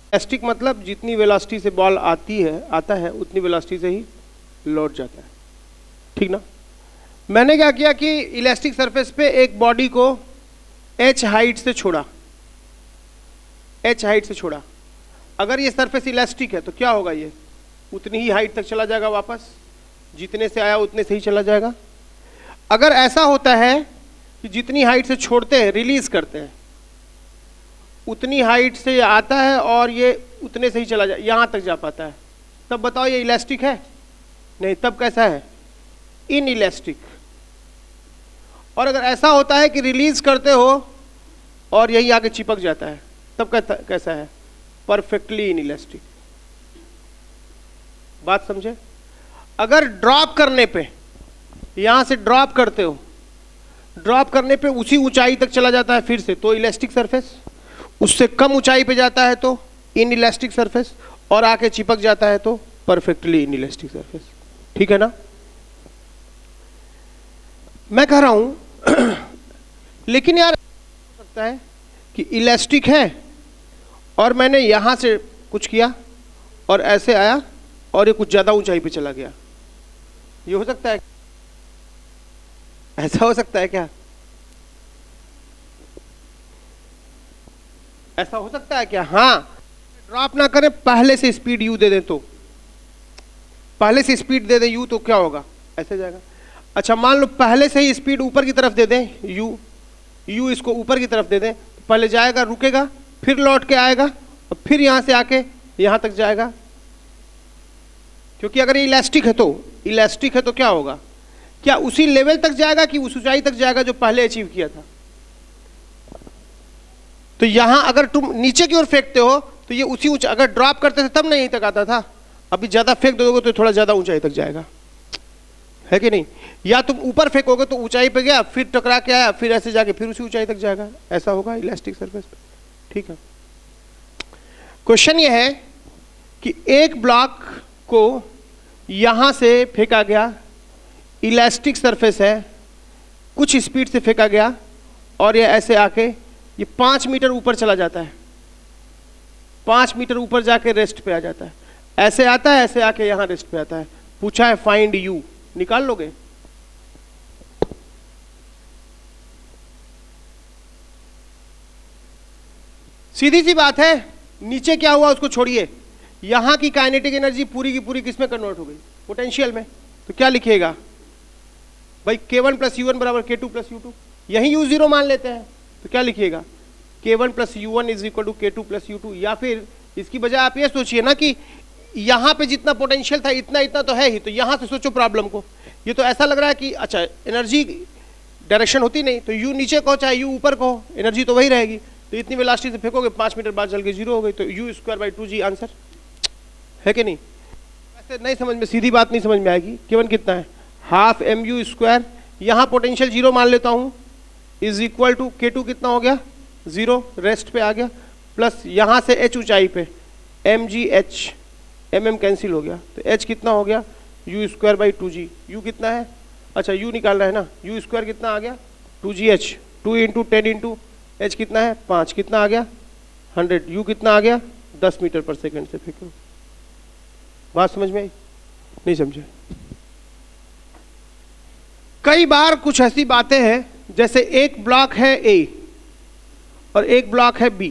इलास्टिक मतलब जितनी वेलोसिटी से बॉल आता है उतनी वेलोसिटी से ही लौट जाता है, ठीक ना। मैंने क्या किया कि इलास्टिक सरफेस पे एक बॉडी को h हाइट से छोड़ा, h हाइट से छोड़ा। अगर ये सरफेस इलास्टिक है तो क्या होगा, ये उतनी ही हाइट तक चला जाएगा, वापस जितने से आया उतने से ही चला जाएगा। अगर ऐसा होता है कि जितनी हाइट से छोड़ते हैं, रिलीज करते हैं, उतनी हाइट से ये आता है और ये उतने से ही चला जाए, यहां तक जा पाता है, तब बताओ ये इलास्टिक है? नहीं। तब कैसा है? In elastic. और अगर ऐसा होता है कि रिलीज करते हो और यही आके चिपक जाता है, तब कैसा है? Perfectly in elastic. बात समझे? अगर ड्रॉप करने पे, यहां से ड्रॉप करते हो, ड्रॉप करने पे उसी ऊंचाई तक चला जाता है फिर से, तो इलास्टिक सरफेस। उससे कम ऊंचाई पे जाता है तो इन इलास्टिक सरफेस, और आके चिपक जाता है तो परफेक्टली इन इलास्टिक सरफेस, ठीक है ना। मैं कह रहा हूं लेकिन यार हो सकता है कि इलास्टिक है और मैंने यहां से कुछ किया और ऐसे आया और ये कुछ ज्यादा ऊंचाई पे चला गया, ये हो सकता है? ऐसा हो सकता है क्या? ऐसा हो सकता है क्या? हाँ, ड्रॉप ना करें, पहले से स्पीड यू दे दें, तो पहले से स्पीड दे दें यू, तो क्या होगा? ऐसे जाएगा। अच्छा, मान लो पहले से ही स्पीड ऊपर की तरफ दे दें, यू इसको ऊपर की तरफ दे दें, तो पहले जाएगा, रुकेगा, फिर लौट के आएगा और फिर यहां से आके यहां तक जाएगा। क्योंकि अगर ये इलास्टिक है तो क्या होगा? क्या उसी लेवल तक जाएगा कि उस ऊंचाई तक जाएगा जो पहले अचीव किया था? तो यहां अगर तुम नीचे की ओर फेंकते हो तो ये उसी ऊंचाई, अगर ड्रॉप करते थे तब नहीं यहीं तक आता था, अभी ज्यादा फेंक दोगे तो थोड़ा ज्यादा ऊंचाई तक जाएगा, है कि नहीं? या तुम ऊपर फेंकोगे तो ऊंचाई पे गया, फिर टकरा के आया, फिर ऐसे जाके फिर उसी ऊंचाई तक जाएगा। ऐसा होगा इलास्टिक सरफेस पे, ठीक है। क्वेश्चन ये है कि एक ब्लॉक को यहां से फेंका गया, इलास्टिक सरफेस है, कुछ स्पीड से फेंका गया और ये ऐसे आके ये 5 मीटर ऊपर चला जाता है, 5 मीटर ऊपर जाके रेस्ट पे आ जाता है। ऐसे आता है, ऐसे आके यहां रेस्ट पे आता है। पूछा है फाइंड यू, निकाल लोगे? सीधी सी बात है। नीचे क्या हुआ उसको छोड़िए, यहां की काइनेटिक एनर्जी पूरी की पूरी किसमें कन्वर्ट हो गई? पोटेंशियल में। तो क्या लिखिएगा भाई? k1 प्लस u1 बराबर k2 प्लस u2। यही u0 मान लेते हैं, तो क्या लिखिएगा? k1 plus u1 is equal to k2 plus u2। या फिर इसकी बजाय आप ये सोचिए ना कि यहां पे जितना पोटेंशियल था इतना इतना तो है ही, तो यहां से सोचो प्रॉब्लम को। ये तो ऐसा लग रहा है कि अच्छा एनर्जी डायरेक्शन होती नहीं, तो u नीचे कहो चाहे u ऊपर कहो, एनर्जी तो वही रहेगी। तो इतनी वेलोसिटी से फेंकोगे, 5 मीटर बाद चल के 0 हो गई, तो u²/2g आंसर है कि नहीं? ऐसे नहीं समझ में, सीधी बात नहीं समझ में आएगी। k1 कितना है? Half mu²। यहाँ पोटेंशियल 0 मान लेता हूँ, इज इक्वल टू k2 कितना हो गया? 0, रेस्ट पे आ गया, प्लस यहाँ से h ऊंचाई पे mgh, mm कैंसिल हो गया, तो h कितना हो गया? u²/2g। u कितना है? अच्छा u निकाल रहा है ना, u² कितना आ गया? 2gh, 2 इंटू 10 इंटू h कितना है? 5, कितना आ गया? 100। u कितना आ गया? 10 मीटर पर सेकेंड से फेंको। बात समझ में आई? नहीं समझे? कई बार कुछ ऐसी बातें हैं, जैसे एक ब्लॉक है A और एक ब्लॉक है B,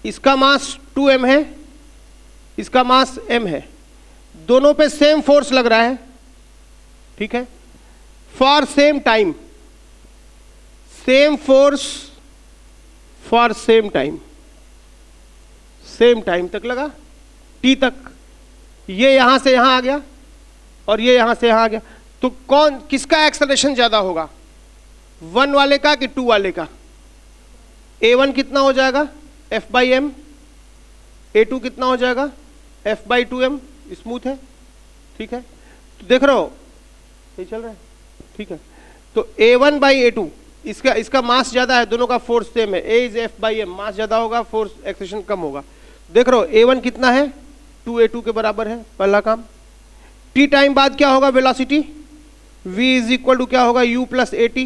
इसका मास 2m है, इसका मास m है, दोनों पे सेम फोर्स लग रहा है, ठीक है, for same time, same force for same time, same time तक लगा, t तक। ये यहां से यहां आ गया और ये यहां से यहां आ गया, तो कौन किसका एक्सेलरेशन ज्यादा होगा? 1 वाले का कि 2 वाले का? a1 कितना हो जाएगा? f/m। a2 कितना हो जाएगा? f/2m। स्मूथ है, ठीक है। तो देख रहे हो ये चल रहा है, ठीक है। तो a1/a2, इसका मास ज्यादा है, दोनों का फोर्स सेम है, a इज f/m, मास ज्यादा होगा, फोर्स एक्सेलरेशन कम होगा। देख रहे हो a1 कितना है? 2a2 के बराबर है, पहला काम। t टाइम बाद क्या होगा? Velocity v is equal to क्या होगा? u plus at।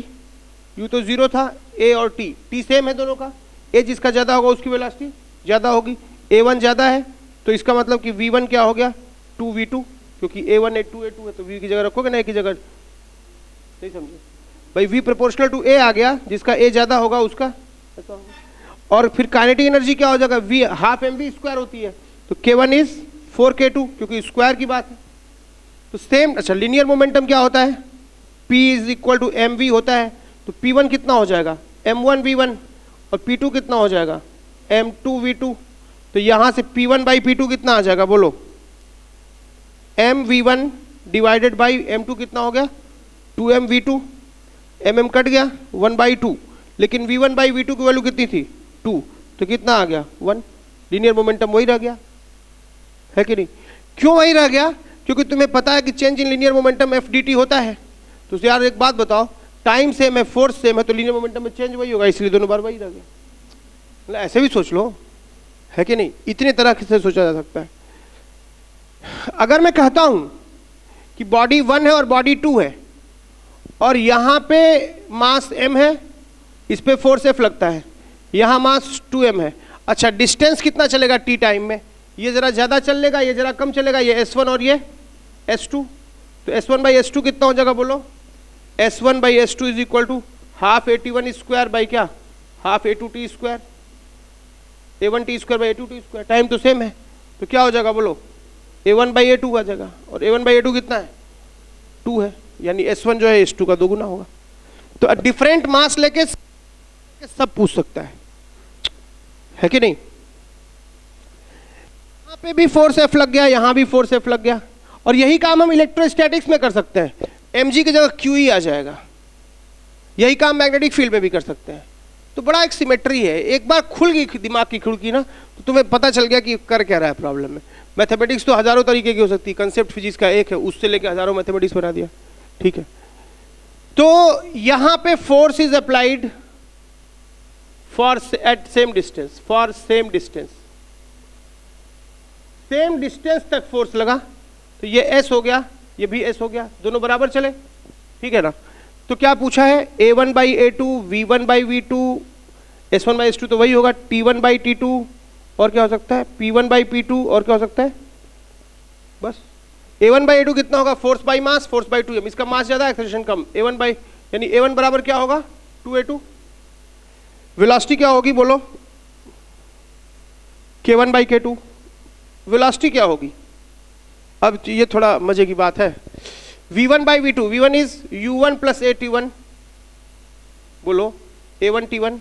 u तो 0 था, a और t सेम है दोनों का, a जिसका ज्यादा होगा उसकी वेलोसिटी ज़्यादा होगी, A1 ज़्यादा है तो इसका मतलब कि V1 क्या हो गया 2V2, क्योंकि A1 A2 A2 है तो V की जगह रखोगे ना, A की जगह, नहीं समझे भाई, V प्रोपोर्शनल टू A आ गया, जिसका A ज़्यादा होगा उसका ऐसा होगा। और फिर काइनेटिक एनर्जी क्या हो जाएगा, V हाफ mv स्क्वायर होती है, तो K1 इज 4K2, क्योंकि स्क्वायर की बात है। तो सेम, अच्छा लीनियर मोमेंटम क्या होता है, P is equal to mv होता है, तो P1 कितना हो जाएगा m1v1 और P2 कितना हो जाएगा m2v2। तो यहां से P1 बाई P2 कितना आ जाएगा बोलो, mv1 डिवाइडेड बाई m2 कितना हो गया 2mv2, mm कट गया 1/2, लेकिन v1 बाई v2 की वैल्यू कितनी थी 2, तो कितना आ गया 1। लीनियर मोमेंटम वही रह गया, है कि नहीं? क्यों वही रह गया, क्योंकि तुम्हें पता है कि change in linear momentum F D T होता है। तो यार एक बात बताओ, टाइम सेम है, फोर्स सेम है, तो लीनियर मोमेंटम में चेंज वही होगा, इसलिए दोनों बार वही रह गया। मतलब ऐसे भी सोच लो, है कि नहीं? इतने तरह से सोचा जा सकता है। अगर मैं कहता हूं कि बॉडी 1 है और बॉडी 2 है और यहां पे मास m है, इस पे फोर्स F लगता है, यहां मास 2m है, अच्छा डिस्टेंस कितना चलेगा t टाइम में, ये जरा ज्यादा चलेगा, ये जरा कम चलेगा, ये S1 और ये S2, तो S1 बाई S2 कितना हो जाएगा बोलो, S1 by S2 is equal to half AT1 square by क्या, half A2T square, A1T square by A2T square, time तो सेम है, तो क्या हो जाएगा बोलो, A1 बाई A2 आ जाएगा, और A1 बाई A2 कितना है 2 है, यानी S1 जो है S2 का दोगुना होगा। तो डिफरेंट मास लेके सब पूछ सकता है कि नहीं? यहां पे भी फोर्स F लग गया, यहां भी फोर्स F लग गया, और यही काम हम इलेक्ट्रोस्टैटिक्स में कर सकते हैं, mg की जगह QE आ जाएगा। यही काम मैग्नेटिक फील्ड में भी कर सकते हैं। तो बड़ा एक सिमेट्री है, एक बार खुल गई दिमाग की खिड़की ना, तो तुम्हें पता चल गया कि कर क्या रहा है प्रॉब्लम में। मैथमेटिक्स तो हजारों तरीके की हो सकती है, कंसेप्ट फिजिक्स का एक है, उससे लेकर हजारों मैथमेटिक्स बना दिया, ठीक है। तो यहां पे force is applied for at same distance, for same distance, same distance तक फोर्स लगा, तो ये S हो गया, ये भी S हो गया, दोनों बराबर चले, ठीक है ना। तो क्या पूछा है, A1 by A2, V1 by V2, S1 by S2 तो वही होगा, T1 बाई T2, और क्या हो सकता है P1 बाई P2, और क्या हो सकता है, बस A1 बाई A2 कितना होगा, force by mass, force by 2m, इसका मास ज्यादा एक्सेलरेशन कम, A1 बाई, यानी A1 बराबर क्या होगा 2A2। वेलोसिटी क्या होगी बोलो, K1 बाई K2, वेलोसिटी क्या होगी। अब ये थोड़ा मजे की बात है, V1 by V2, V1 is U1 plus AT1, बोलो A1 T1,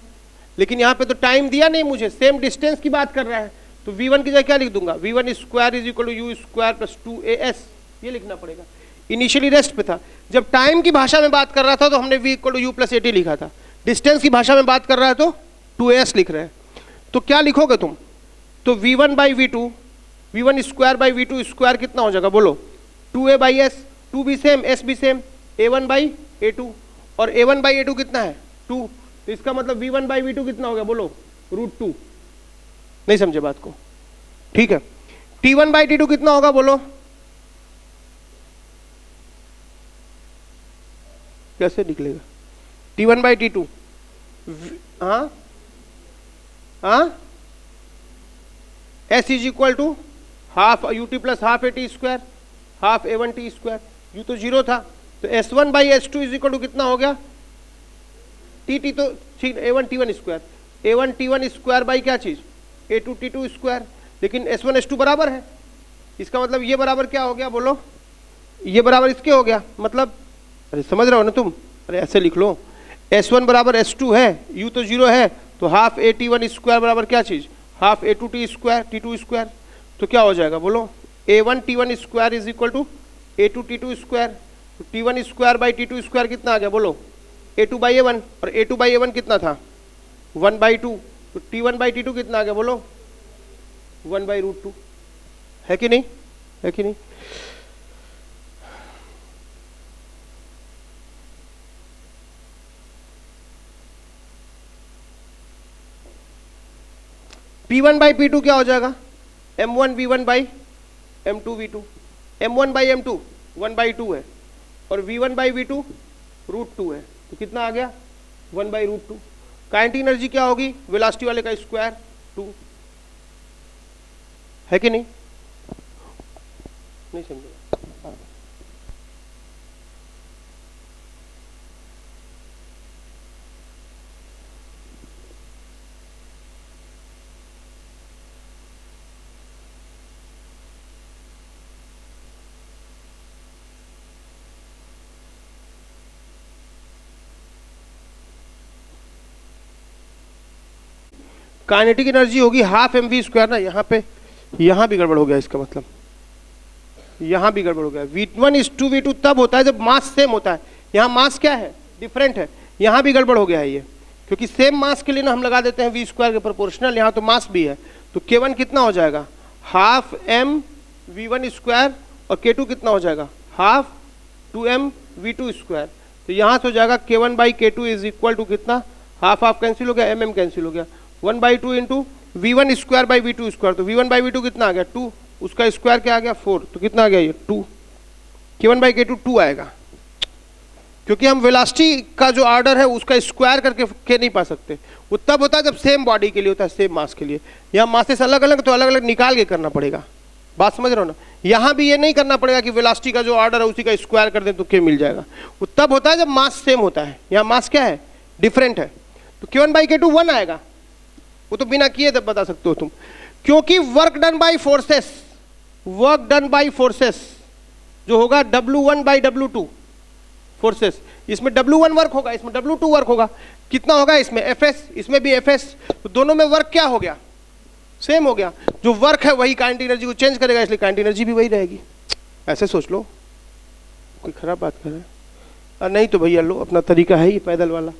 लेकिन यहाँ पे तो टाइम दिया नहीं मुझे, सेम डिस्टेंस की बात कर रहा है, तो V1 की जगह क्या लिख दूंगा, V1 square is equal to U square plus 2AS, ये लिखना पड़ेगा। इनिशियली रेस्ट पे था, जब टाइम की भाषा में बात कर रहा था तो हमने V equal to U plus AT लिखा था, डिस्टेंस की भाषा में बात कर रहा है तो 2AS लिख रहे हैं। तो क्या लिखोगे तुम, तो V1 by V2, V1 square by V2 square कितना हो जाएगा बोलो, 2A बाई S, 2 भी सेम S भी सेम, A1 बाई A2, और A1 बाई A2 कितना है 2, तो इसका मतलब V1 बाई V2 कितना हो गया बोलो, √2। नहीं समझे बात को, ठीक है। T1 बाई T2 कितना होगा बोलो, कैसे निकलेगा T1 बाई T2, हाँ हाँ, S is equal to half UT plus half AT square, half A1T square, U तो 0 था, तो S1 by S2 is equal to कितना हो गया, TT तो ठीक, A1 T1 square, A1 T1 square by क्या चीज A2 T2 स्क्वायर, लेकिन S1 S2 बराबर है, इसका मतलब ये बराबर क्या हो गया बोलो, ये बराबर इसके हो गया, मतलब अरे समझ रहे हो ना तुम, अरे ऐसे लिख लो, S1 बराबर S2 है, U तो 0 है, तो हाफ AT1 स्क्वायर बराबर क्या चीज, half A2T square T2 square, तो क्या हो जाएगा बोलो, A1 T1 square is equal to A2 T2 square, तो T1 square by T2 square कितना आ गया बोलो, A2 बाई A1, और A2 बाई A1 कितना था 1/2, तो T1 बाई T2 कितना आ गया बोलो 1/√2, है कि नहीं, है कि नहीं। P1 बाई P2 क्या हो जाएगा, M1 V1 by M2 V2, M1 by M2 1/2 है, और V1 बाई V2 √2 है, तो कितना आ गया 1/√2। काइनेटिक एनर्जी क्या होगी, वेलोसिटी वाले का स्क्वायर 2, है कि नहीं? नहीं समझे? काइनेटिक एनर्जी होगी हाफ एम वी स्क्वायर ना, यहाँ पे यहाँ भी गड़बड़ हो गया, इसका मतलब यहाँ भी गड़बड़ हो गया। V1 इज टू V2 तब होता है जब मास सेम होता है, यहाँ मास क्या है, डिफरेंट है, यहाँ भी गड़बड़ हो गया है ये, क्योंकि सेम मास के लिए ना हम लगा देते हैं वी स्क्वायर के प्रोपोर्शनल, यहाँ तो मास भी है, तो K1 कितना हो जाएगा, हाफ एम V1 स्क्वायर, और K2 कितना हो जाएगा, हाफ 2m V2 स्क्वायर। तो यहाँ से हो जाएगा K1 by K2 is equal to कितना, हाफ हाफ कैंसिल हो गया, mm कैंसिल हो गया, 1/2 into V1 square by V2 square. तो V1 बाई V2 कितना आ गया 2, उसका स्क्वायर क्या आ गया 4, तो कितना आ गया ये 2, K1 बाई K2 2 आएगा, क्योंकि हम वेलोसिटी का जो ऑर्डर है उसका स्क्वायर करके के नहीं पा सकते, वो तब होता है जब सेम बॉडी के लिए होता है, सेम मास के लिए। यहाँ मासेस अलग अलग तो अलग अलग निकाल के करना पड़ेगा, बात समझ रहे हो ना। यहाँ भी ये नहीं करना पड़ेगा कि वेलोसिटी का जो ऑर्डर है उसी का स्क्वायर कर दें तो के मिल जाएगा, वो तब होता है जब मास सेम होता है, यहाँ मास क्या है, डिफरेंट है। तो K1 बाई K2 1 आएगा, वो तो बिना किए तब बता सकते हो तुम, क्योंकि work done by forces, work done by forces जो होगा W1 बाई W2 फोर्सेस, इसमें W1 वर्क होगा, इसमें W2 वर्क होगा, कितना होगा इसमें Fs, इसमें भी Fs, तो दोनों में वर्क क्या हो गया, सेम हो गया। जो वर्क है वही काइनेटिक एनर्जी को चेंज करेगा, इसलिए काइनेटिक एनर्जी भी वही रहेगी। ऐसे सोच लो, कोई खराब बात कर रहा है? और नहीं तो भैया लो, अपना तरीका है ये पैदल वाला,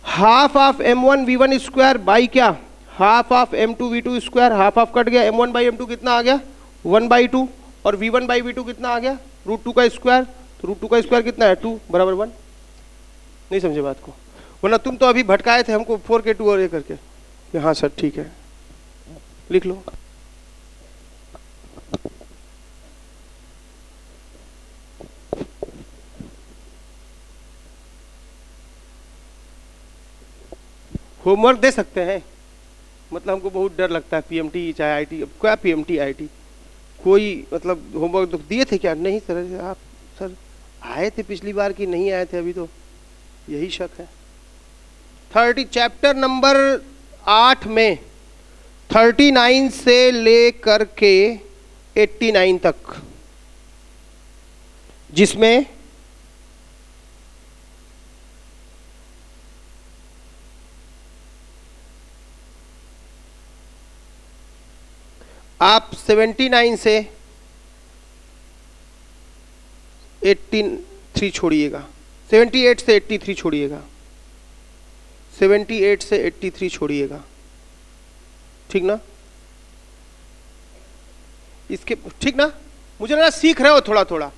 half of m1 v1 square by क्या, half of m2 v2 square, half of cut गया, m1 बाई m2 कितना आ गया 1/2, और v1 बाई v2 कितना आ गया √2 का स्क्वायर, तो √2 का स्क्वायर कितना है 2 बराबर 1। नहीं समझे बात को, वरना तुम तो अभी भटकाए थे हमको 4K2 और ये करके। हाँ सर ठीक है, लिख लो। होमवर्क दे सकते हैं, मतलब हमको बहुत डर लगता है पीएमटी चाहे आईटी, अब क्या पीएमटी आईटी, कोई मतलब होमवर्क तो दिए थे क्या? नहीं सर, आप सर आए थे पिछली बार कि नहीं आए थे, अभी तो यही शक है। 30 चैप्टर नंबर 8 में 39 से लेकर के 89 तक, जिसमें आप 79 से 83 छोड़िएगा, 78 से 83 छोड़िएगा, 78 से 83 छोड़िएगा, ठीक ना? इसके ठीक ना? मुझे लगा सीख रहे हो थोड़ा थोड़ा,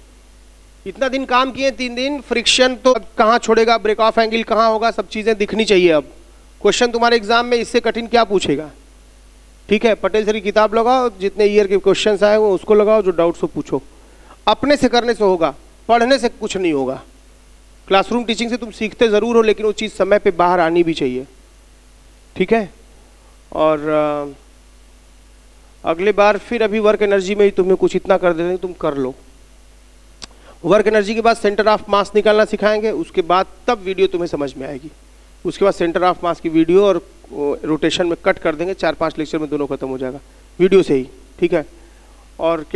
इतना दिन काम किए 3 दिन, फ्रिक्शन तो कहाँ छोड़ेगा, ब्रेक ऑफ एंगल कहाँ होगा, सब चीजें दिखनी चाहिए। अब क्वेश्चन तुम्हारे एग्जाम में इससे कठिन क्या पूछेगा? ठीक है, पटेल सर की किताब लगाओ, जितने ईयर के क्वेश्चंस आए वो उसको लगाओ, जो डाउट्स हो पूछो, अपने से करने से होगा, पढ़ने से कुछ नहीं होगा। क्लासरूम टीचिंग से तुम सीखते ज़रूर हो, लेकिन वो चीज़ समय पे बाहर आनी भी चाहिए, ठीक है। और अगले बार फिर अभी वर्क एनर्जी में ही तुम्हें कुछ इतना कर देते हैं, तुम कर लो। वर्क एनर्जी के बाद सेंटर ऑफ मास निकालना सिखाएंगे, उसके बाद तब वीडियो तुम्हें समझ में आएगी। उसके बाद सेंटर ऑफ मास की वीडियो और रोटेशन में कट कर देंगे, 4-5 लेक्चर में दोनों खत्म हो जाएगा वीडियो से ही, ठीक है। और क्या